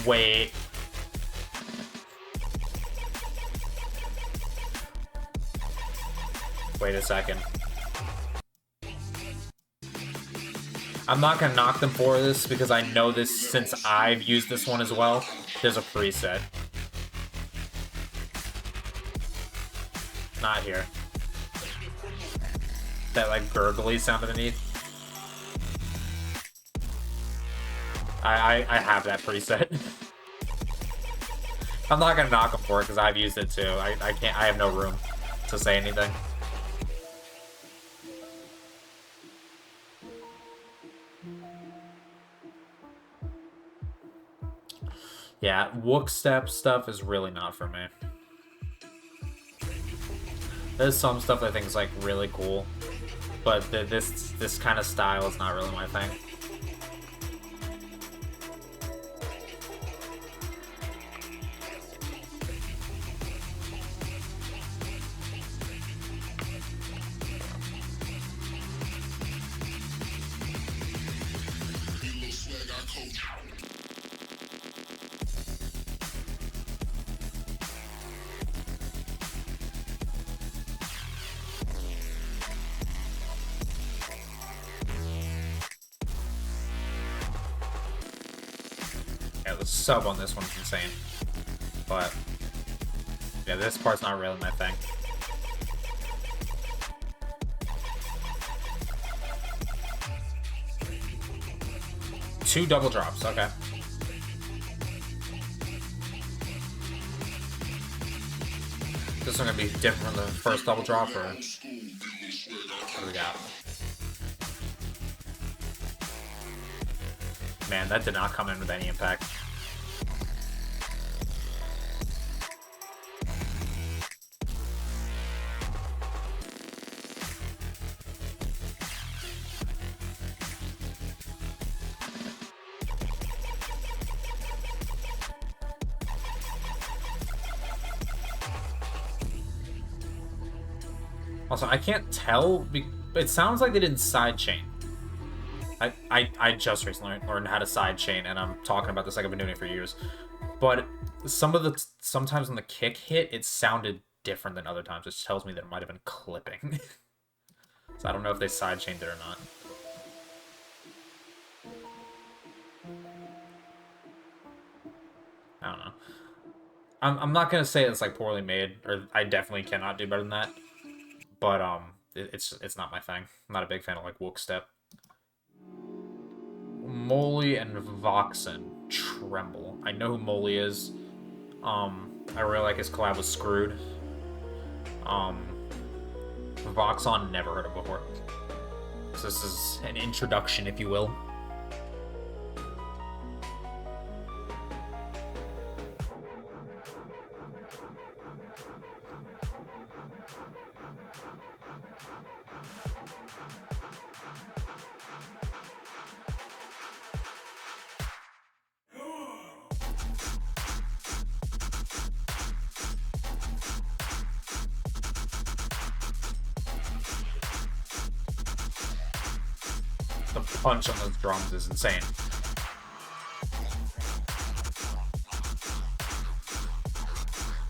Wait. Wait a second. I'm not gonna knock them for this because I know this since I've used this one as well. There's a preset. Not here. That like gurgly sound underneath. I have that preset. I'm not gonna knock them for it because I've used it too. I can't. I have no room to say anything. Yeah, Wook step stuff is really not for me. There's some stuff that I think is like really cool, but this kind of style is not really my thing. Sub on this one's insane, but yeah, this part's not really my thing. Two double drops, okay. This one gonna be different from the first double drop, or what do we got? Man, that did not come in with any impact. Also, I can't tell, it sounds like they didn't sidechain. I just recently learned how to sidechain, and I'm talking about this like I've been doing it for years. But sometimes when the kick hit, it sounded different than other times, which tells me that it might have been clipping. So I don't know if they sidechained it or not. I don't know. I'm not gonna say it's like poorly made, or I definitely cannot do better than that. But it's not my thing. I'm not a big fan of like Wook Step. Moley and VoXoN Tremble. I know who Moley is. I really like his collab with Screwed. VoXoN, never heard of before. So this is an introduction, if you will. The punch on those drums is insane.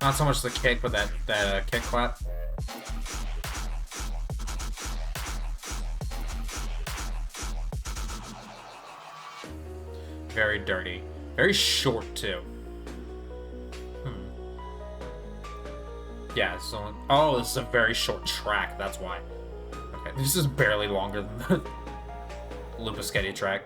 Not so much the kick, but that kick clap. Very dirty. Very short, too. Yeah, so... Oh, this is a very short track, that's why. Okay, this is barely longer than the Lupaschetti track.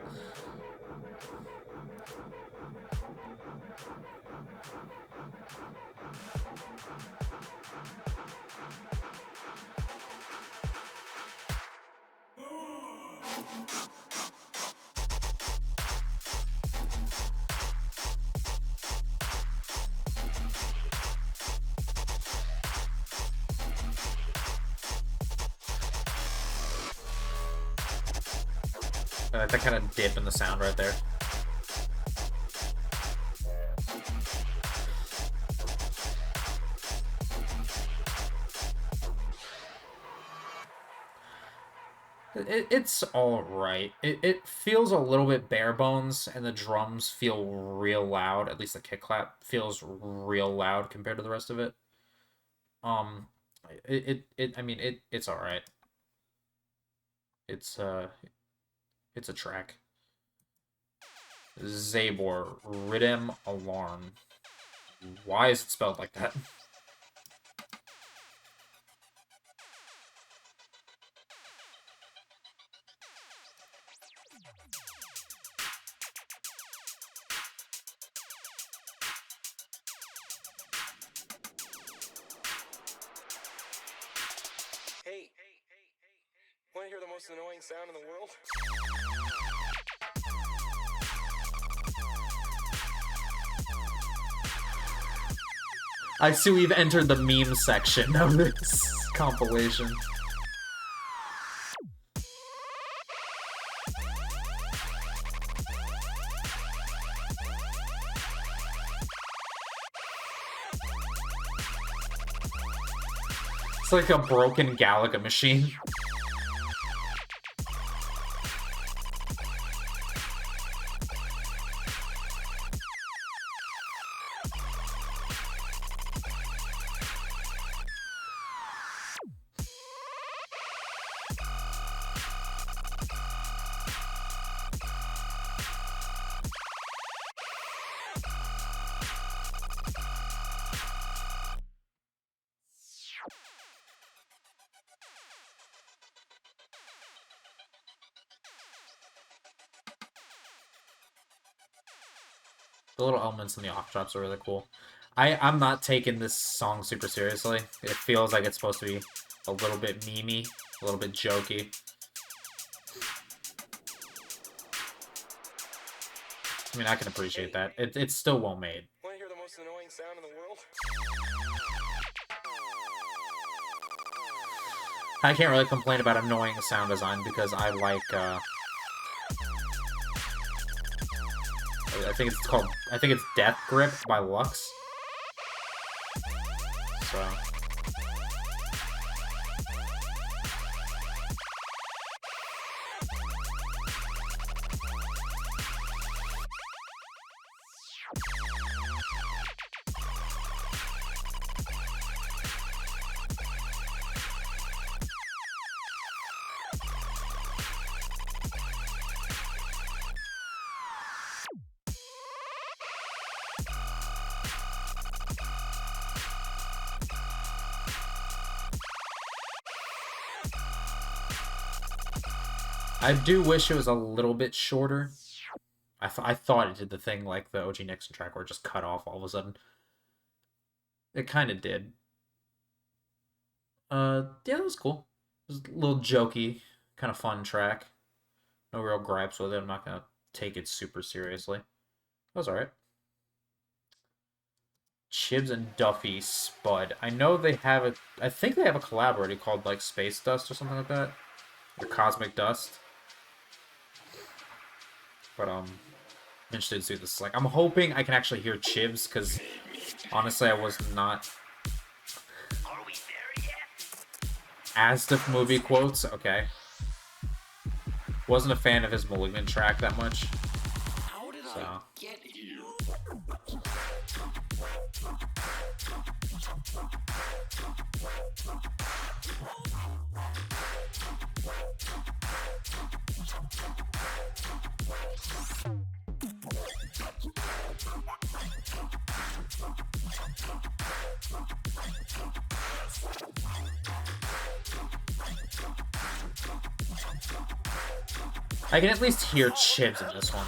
That kind of dip in the sound right there. It's alright. It feels a little bit bare bones, and the drums feel real loud. At least the kick clap feels real loud compared to the rest of it. I mean, it's alright. It's a track. Zabor, Rhythm Alarm. Why is it spelled like that? Hey, want to hear the most annoying sound in the world? I see we've entered the meme section of this compilation. It's like a broken Galaga machine. The little elements in the off drops are really cool. I'm not taking this song super seriously. It feels like it's supposed to be a little bit memey, a little bit jokey. I mean, I can appreciate that. It's still well made. Want to hear the most annoying sound in the world? I can't really complain about annoying sound design because I like, I think it's Death Grip by Lux. So... I do wish it was a little bit shorter. I thought it did the thing like the OG Nixin track where it just cut off all of a sudden. It kind of did. Yeah, that was cool. It was a little jokey, kind of fun track. No real gripes with it. I'm not gonna take it super seriously. That was alright. Chibs and Duffy Spud. I know they have a... I think they have a collab already called, like, Space Dust or something like that. Or Cosmic Dust. But, I'm interested to see what this is like. I'm hoping I can actually hear Chibs, because, honestly, I was not... As the movie quotes, okay. Wasn't a fan of his Malignant track that much. So... I can at least hear Chibs in this one.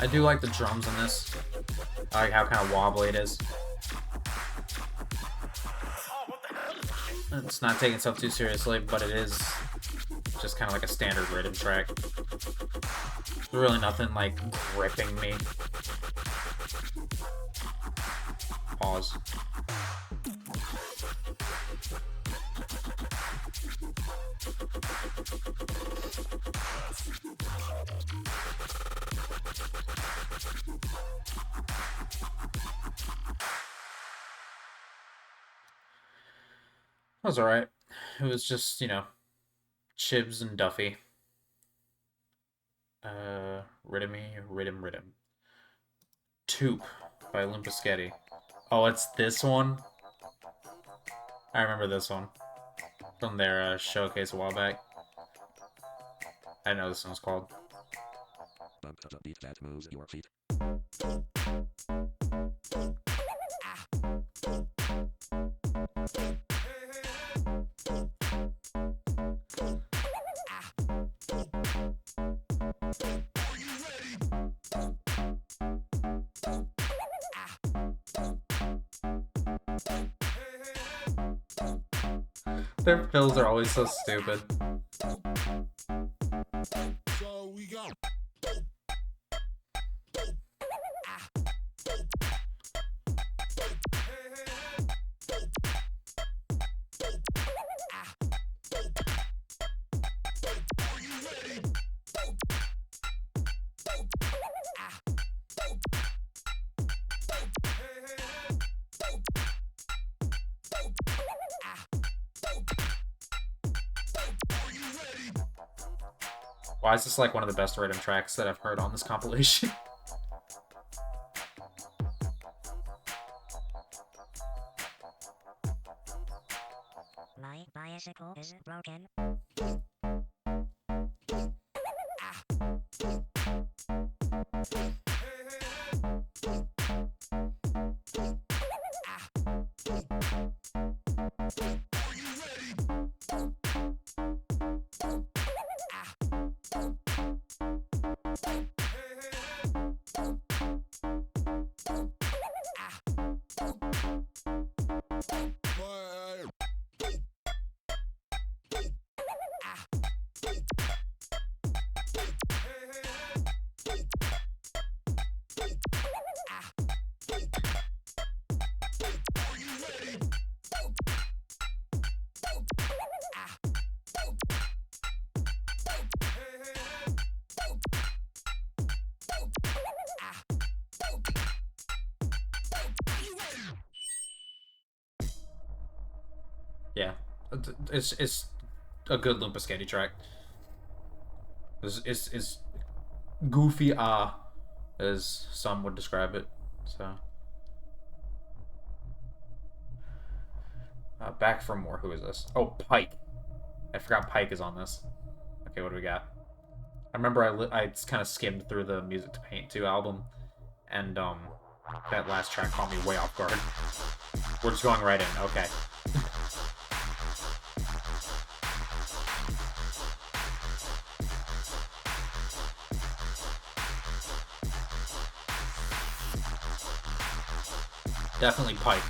I do like the drums in this. I like how kind of wobbly it is. It's not taking itself too seriously, but it is just kind of like a standard rhythm track. There's really nothing like gripping me. Pause. That was alright. It was just, you know, Chibs and Duffy. Rhythm. Toop by Limpischetti. Oh, it's this one? I remember this one. From their showcase a while back. I know this one's called. Bump to beat that moves your feet. Their fills are always so stupid. So we go. Why is this like one of the best rhythm tracks that I've heard on this compilation? My bicycle is broken. It's a good Lumpascati track. It's goofy as some would describe it. So back for more. Who is this? Oh, Pike. I forgot Pike is on this. Okay, what do we got? I remember I kind of skimmed through the Music to Paint 2 album, and that last track caught me way off guard. We're just going right in. Okay. Definitely Pike.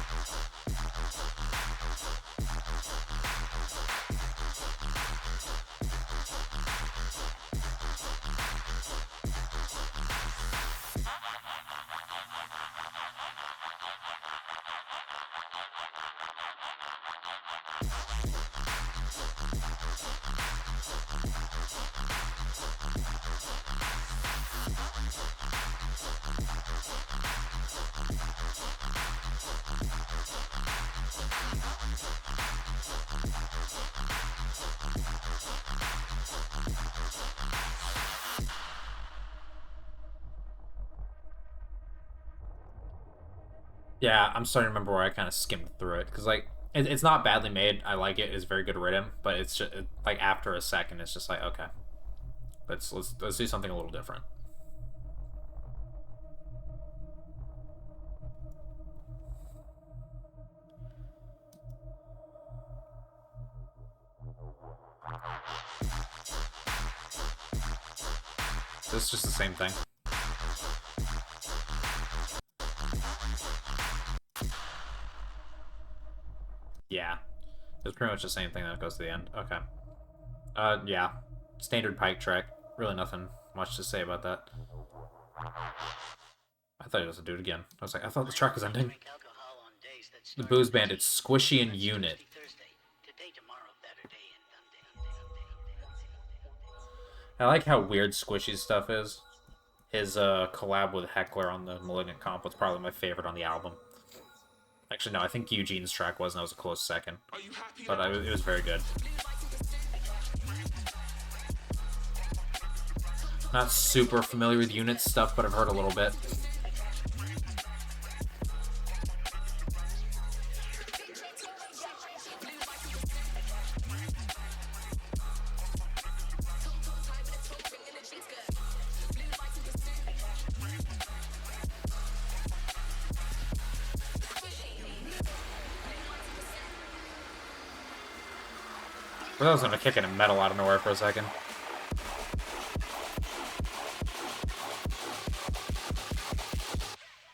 Yeah, I'm starting to remember where I kind of skimmed through it, because like it's not badly made. I like it. It's very good rhythm, but it's just like after a second, it's just like, okay, let's do something a little different. This is just the same thing. Yeah, it's pretty much the same thing that goes to the end. Okay. Yeah, standard Pike track. Really nothing much to say about that. I thought he was a dude again. I was like, I thought the track was ending. The Booze Bandits, Squishy and Unit. I like how weird Squishy's stuff is. His collab with Heckler on the Malignant comp was probably my favorite on the album. Actually, no, I think Eugene's track was, and that was a close second. But it was very good. Not super familiar with Unit's stuff, but I've heard a little bit. I thought I was gonna kick in a metal out of nowhere for a second.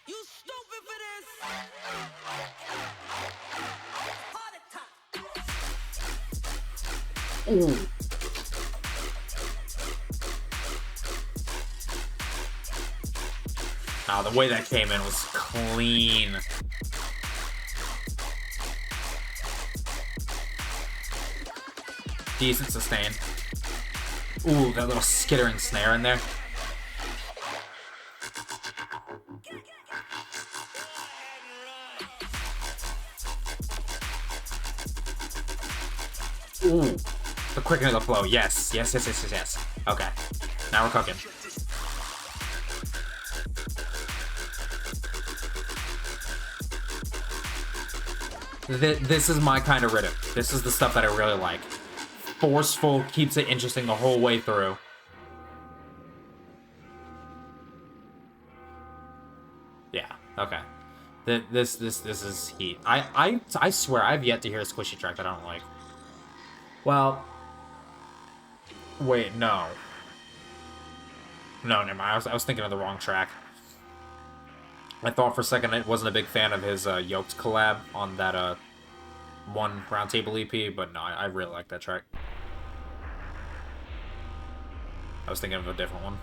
You stupid for this. Ooh. Nah, the way that came in was clean. Decent sustain. Ooh, that little skittering snare in there. Ooh, the quickening of the flow. Yes, yes, yes, yes, yes, yes. Okay, now we're cooking. This is my kind of rhythm. This is the stuff that I really like. Forceful, keeps it interesting the whole way through. Yeah, okay. This is heat. I swear I've yet to hear a Squishy track that I don't like. Well, wait, no. No, never mind. I was thinking of the wrong track. I thought for a second I wasn't a big fan of his YOKED collab on that one Roundtable EP, but no, I really like that track. I was thinking of a different one.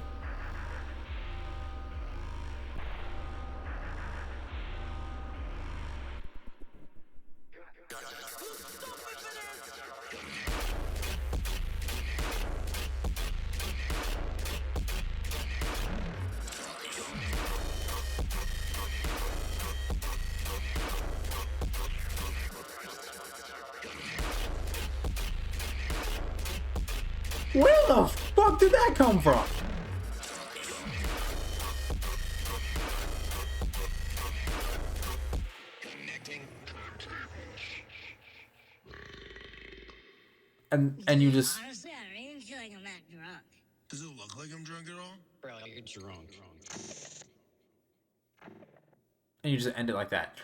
Where the fuck did that come from? And you just Honestly, I don't even feel like I'm that drunk. Does it look like I'm drunk at all? Bro, you're drunk. end it like that.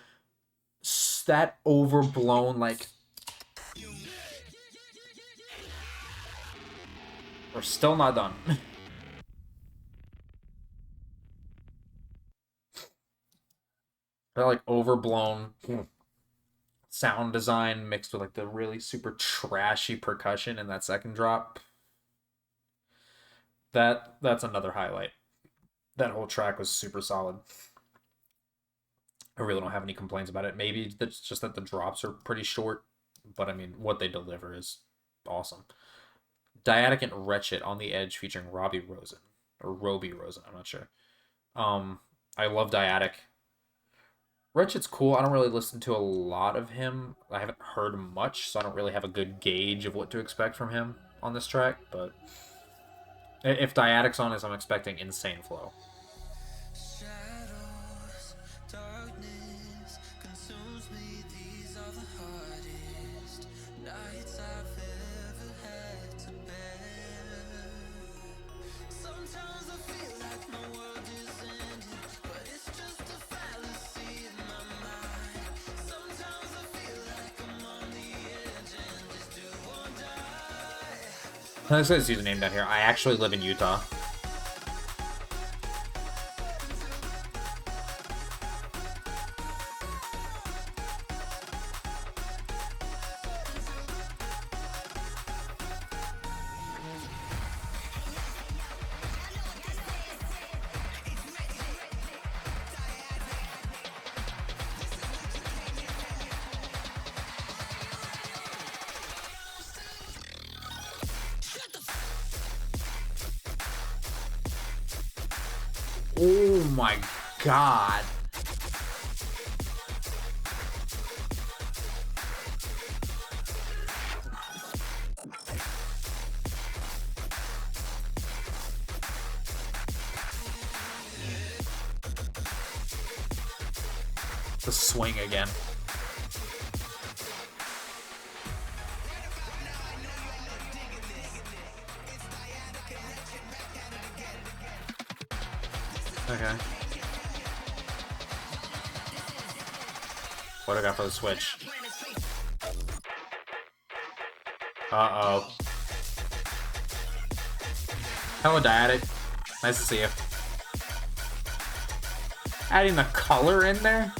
That overblown, like, we're still not done. That like overblown sound design mixed with like the really super trashy percussion in that second drop. That's another highlight. That whole track was super solid. I really don't have any complaints about it. Maybe it's just that the drops are pretty short, but I mean, what they deliver is awesome. Dyadic and Wretched on the Edge featuring Robbie Rosen. Or Roby Rosen, I'm not sure. I love Dyadic. Wretched's cool. I don't really listen to a lot of him. I haven't heard much, so I don't really have a good gauge of what to expect from him on this track, but if Dyadic's on this, I'm expecting insane flow. Shadows, darkness consumes me. These are the hardest nights I've ever had to bear. Sometimes I feel like my world is ending, but it's just a fallacy in my mind. Sometimes I feel like I'm on the edge and just do or die. Let's get his username down here. I actually live in Utah. Oh my god. The swing again. Okay. What do I got for the switch? Uh-oh. Hello, Dyadic. Nice to see you. Adding the color in there?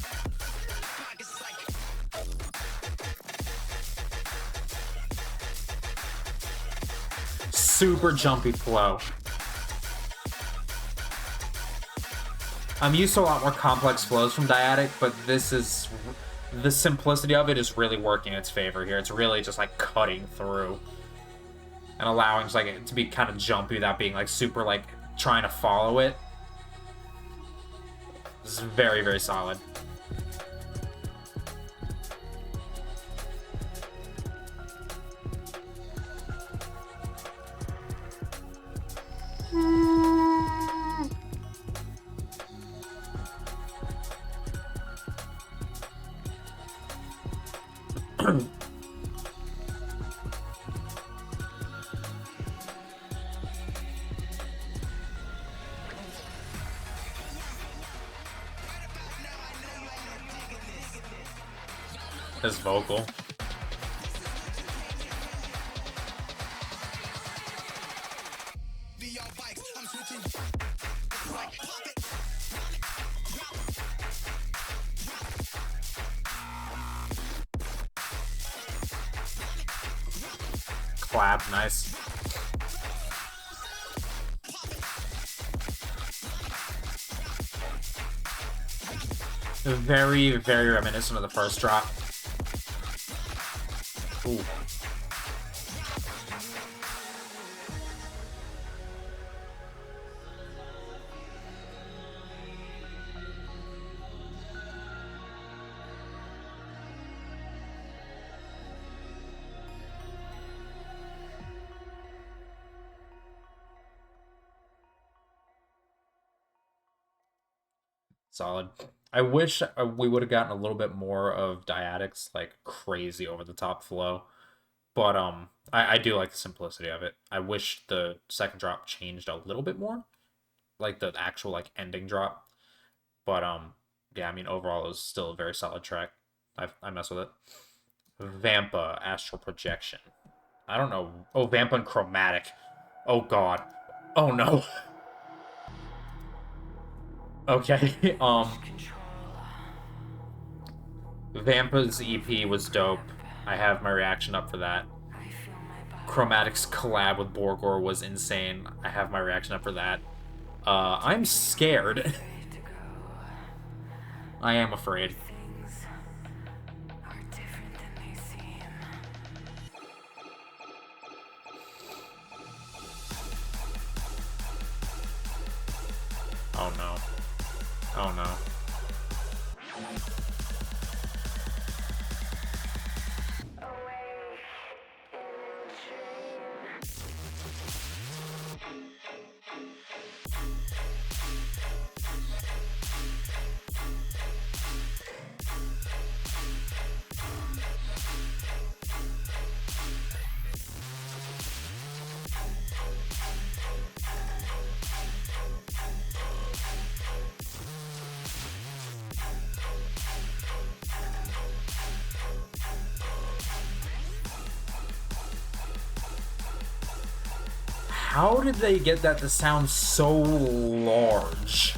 Super jumpy flow. I'm used to a lot more complex flows from Dyadic, but this is... the simplicity of it is really working in its favor here. It's really just like cutting through and allowing just, like, it to be kind of jumpy without being like super like trying to follow it. This is very, very solid. His vocal. Clap, nice. Very, very reminiscent of the first drop. Ooh. Solid. I wish we would have gotten a little bit more of Dyadic's like crazy over the top flow, but I do like the simplicity of it. I wish the second drop changed a little bit more, like the actual like ending drop. But yeah, I mean overall it was still a very solid track. I mess with it. Vampa Astral Projection. I don't know. Oh, Vampa and Chromatic. Oh god. Oh no. Okay. Vampa's EP was dope. I have my reaction up for that. Chromatic's collab with Borgor was insane. I have my reaction up for that. I'm scared. I am afraid. Oh no. Oh no. How did they get that to sound so large?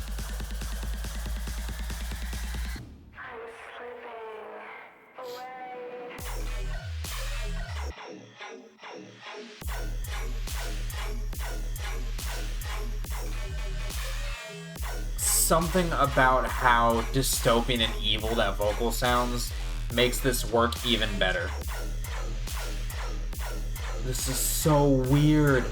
Something about how dystopian and evil that vocal sounds makes this work even better. This is so weird.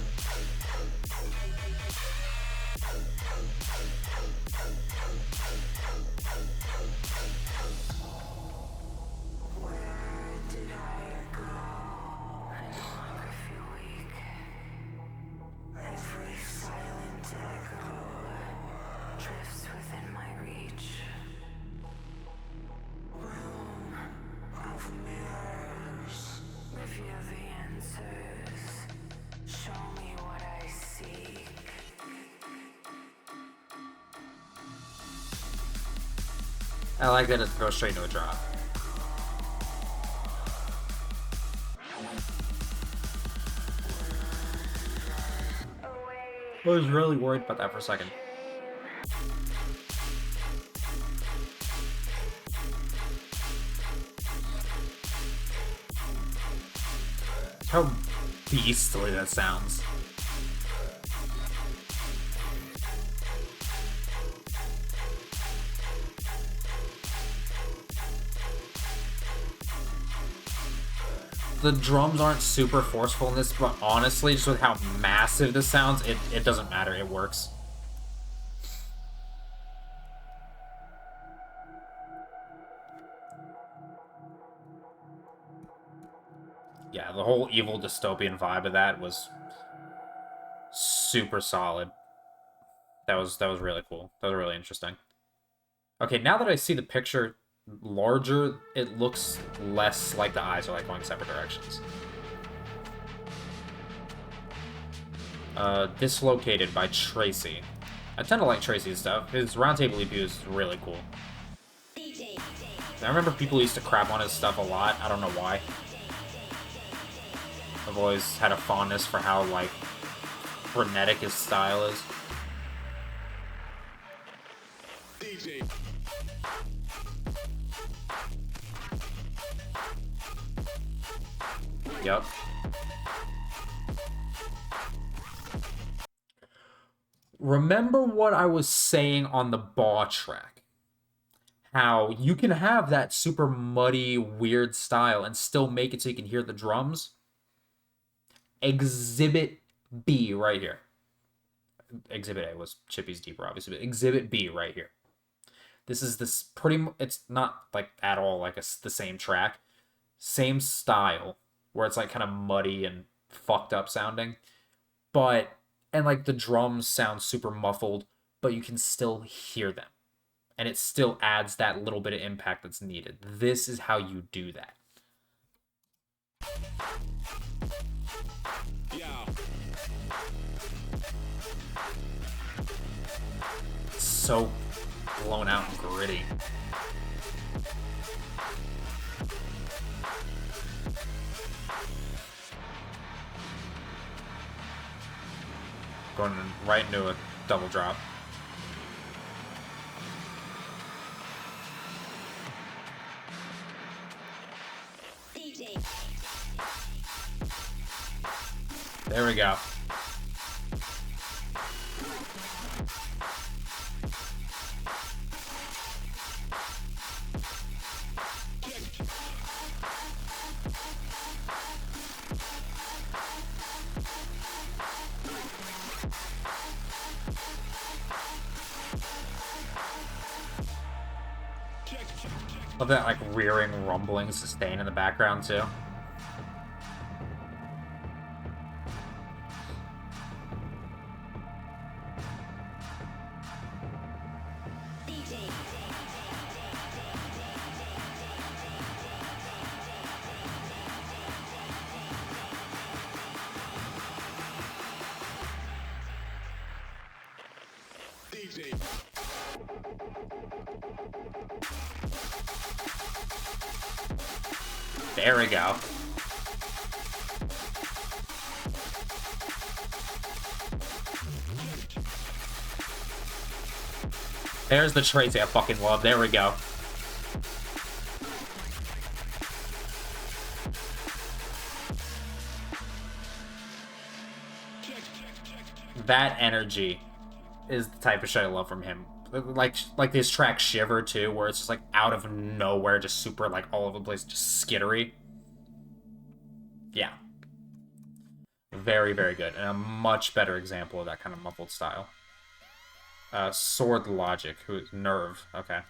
I like that it goes straight to a drop. I was really worried about that for a second. How beastly that sounds. The drums aren't super forceful in this, but honestly, just with how massive this sounds, it doesn't matter. It works. Yeah, the whole evil dystopian vibe of that was super solid. That was really cool. That was really interesting. Okay, now that I see the picture larger, it looks less like the eyes are like going separate directions. Dislocated by Tracy. I tend to like Tracy's stuff. His roundtable EP is really cool. I remember people used to crap on his stuff a lot. I don't know why. I've always had a fondness for how, like, frenetic his style is. Yep. Remember what I was saying on the Baw track? How you can have that super muddy, weird style and still make it so you can hear the drums? Exhibit B right here. Exhibit A was Chippy's Deeper, obviously, but Exhibit B right here. This is this it's not like at all like the same track. Same style, where it's like kind of muddy and fucked up sounding. And like the drums sound super muffled, but you can still hear them. and it still adds that little bit of impact that's needed. This is how you do that. Yeah. So blown out and gritty. Going right into a double drop. There we go. Love that like rearing, rumbling sustain in the background too. There we go. There's the Tracy I fucking love. There we go. That energy is the type of shit I love from him. Like this track Shiver too, where it's just like out of nowhere, just super like all over the place, just skittery. Yeah. Very, very good. And a much better example of that kind of muffled style. Sword Logic, who is Nerve, okay.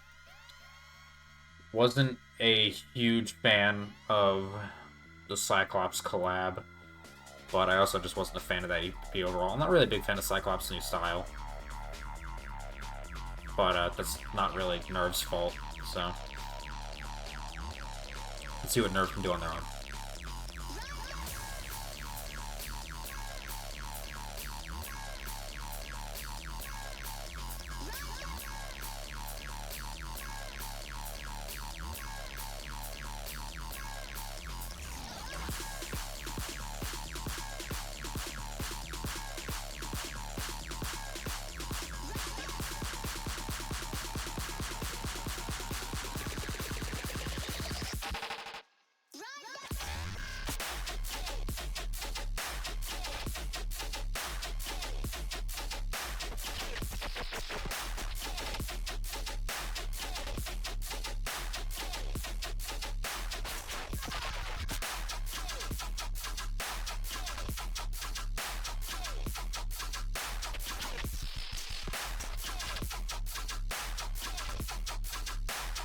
Wasn't a huge fan of the Cyclops collab, but I also just wasn't a fan of that EP overall. I'm not really a big fan of Cyclops' new style. But that's not really Nerve's fault, so let's see what Nerve can do on their own.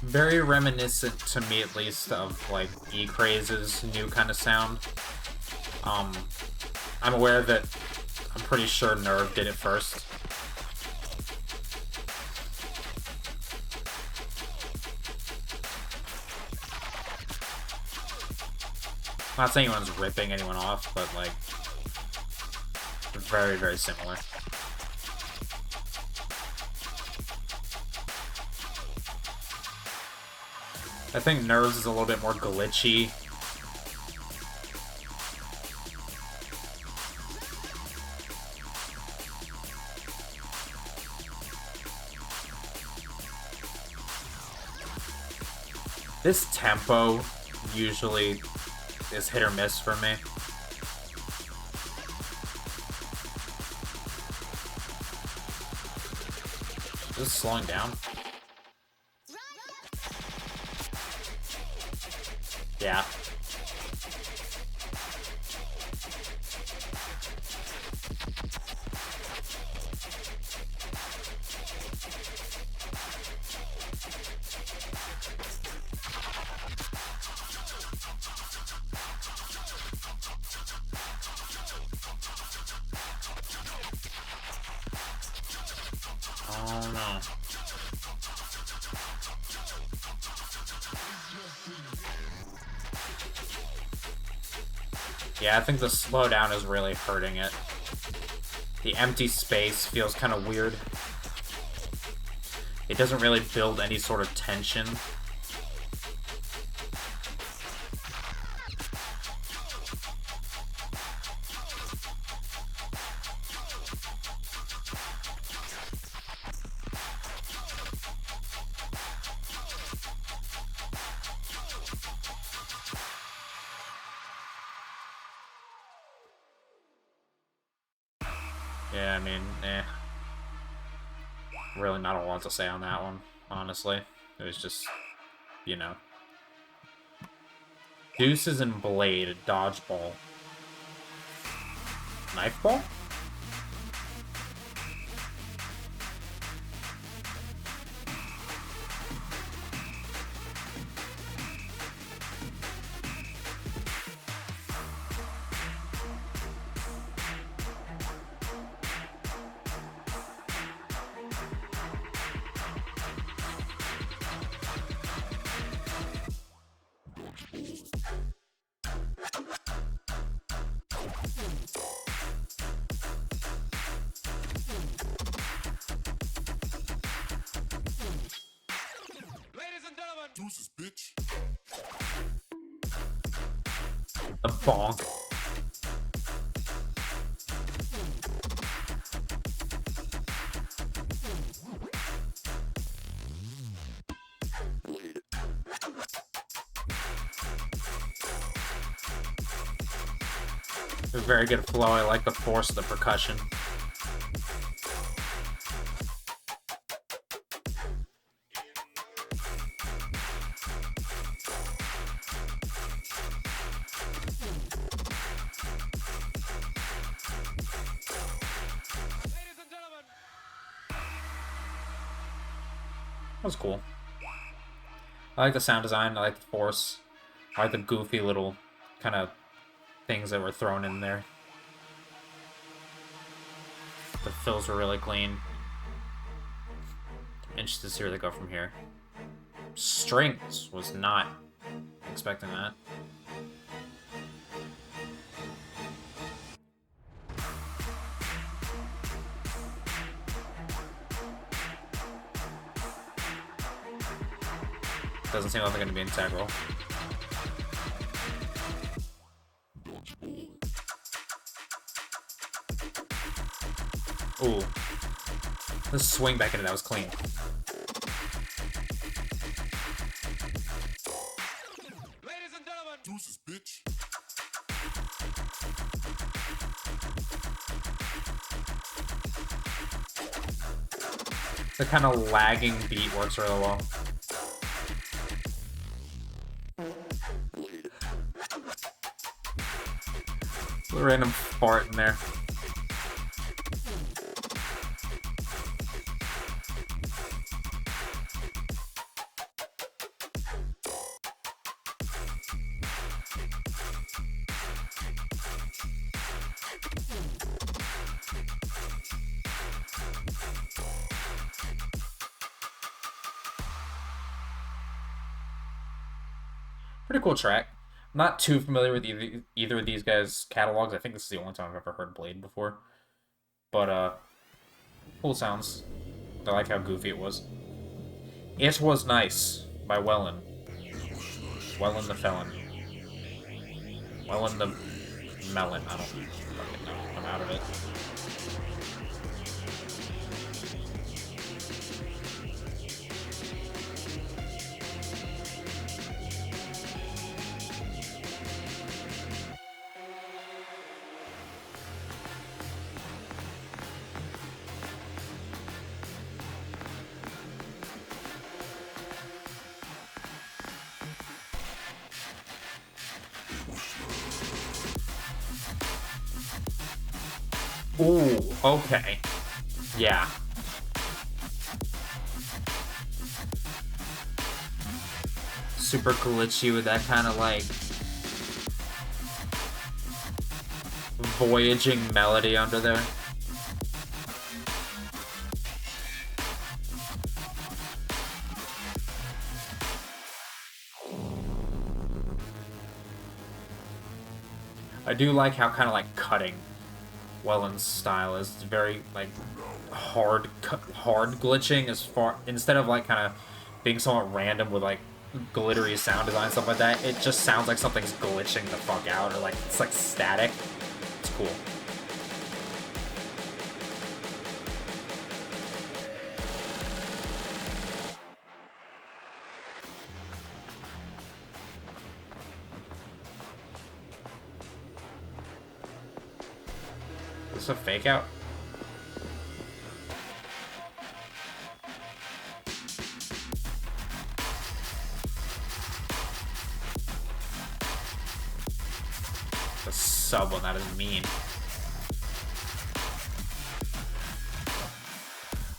Very reminiscent, to me at least, of like ECRAZE's new kind of sound. I'm aware that I'm pretty sure Nerve did it first. I'm not saying anyone's ripping anyone off, but like very, very similar. I think Nerves is a little bit more glitchy. This tempo usually is hit or miss for me. Is this slowing down? Yeah. Oh no. Yeah, I think the slowdown is really hurting it. The empty space feels kind of weird. It doesn't really build any sort of tension. Yeah, I mean, really not a lot to say on that one, honestly. It was just, you know. Deuces and Blade, Dodgeball. Knife Ball? Deuces, bitch. A bonk. A very good flow. I like the force of the percussion. That was cool. I like the sound design, I like the force. I like the goofy little kind of things that were thrown in there. The fills were really clean. Interested to see where they go from here. Strings, was not expecting that. Doesn't seem like they're going to be integral. Ooh. The swing back into that was clean. Ladies and gentlemen, Deuces, bitch. The kind of lagging beat works really well. A random fart in there. Pretty cool track. I'm not too familiar with either of these guys' catalogs. I think this is the only time I've ever heard Blade before. But, cool sounds. I like how goofy it was. It Was Nice by Wellen. Wellen the Felon. Wellen the Melon. I don't fucking know. I'm out of it. Ooh, okay. Yeah. Super glitchy with that kind of like voyaging melody under there. I do like how kind of like cutting Welland's style is. It's very like hard glitching as far, instead of like kind of being somewhat random with like glittery sound design stuff like that. It just sounds like something's glitching the fuck out, or like it's like static. It's cool. Is this a fake out? The sub one, that is mean.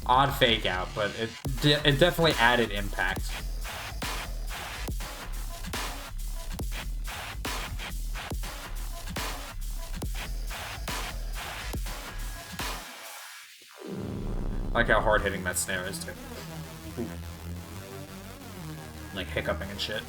Odd fake out, but it definitely added impact. I like how hard hitting that snare is too. Ooh. Like hiccuping and shit.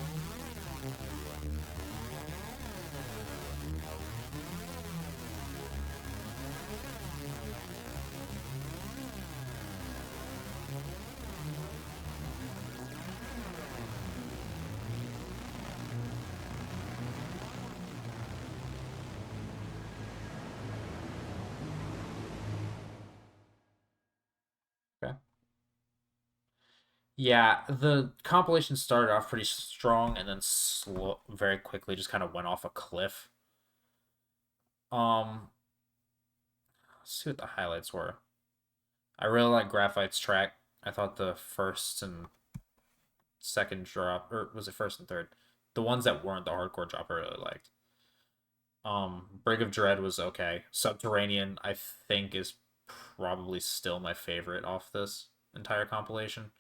Yeah, the compilation started off pretty strong and then very quickly just kind of went off a cliff. Let's see what the highlights were. I really like Graphyt's track. I thought the first and second drop, or was it first and third? The ones that weren't the hardcore drop I really liked. Brig of Dread was okay. Subterranean, I think, is probably still my favorite off this entire compilation.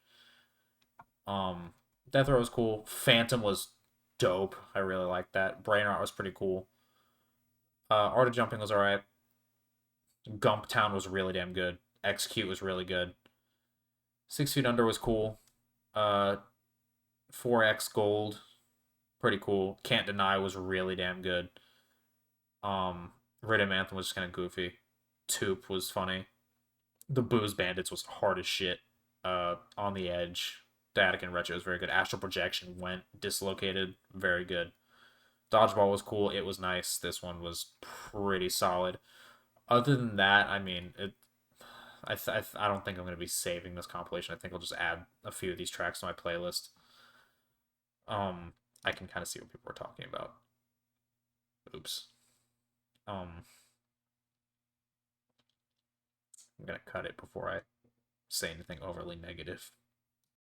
Death Row was cool. Phantom was dope. I really liked that. Brain Art was pretty cool. Art of Jumping was alright. Gump Town was really damn good. Execute was really good. 6 Feet Under was cool. 4X Gold, pretty cool. Can't Deny was really damn good. Rhythm Anthem was just kind of goofy. Toop was funny. The Booze Bandits was hard as shit. On the Edge. Static and Retro was very good. Astral Projection went dislocated. Very good. Dodgeball was cool. It was nice. This one was pretty solid. Other than that, I mean, I don't think I'm going to be saving this compilation. I think I'll just add a few of these tracks to my playlist. I can kind of see what people are talking about. Oops. I'm going to cut it before I say anything overly negative.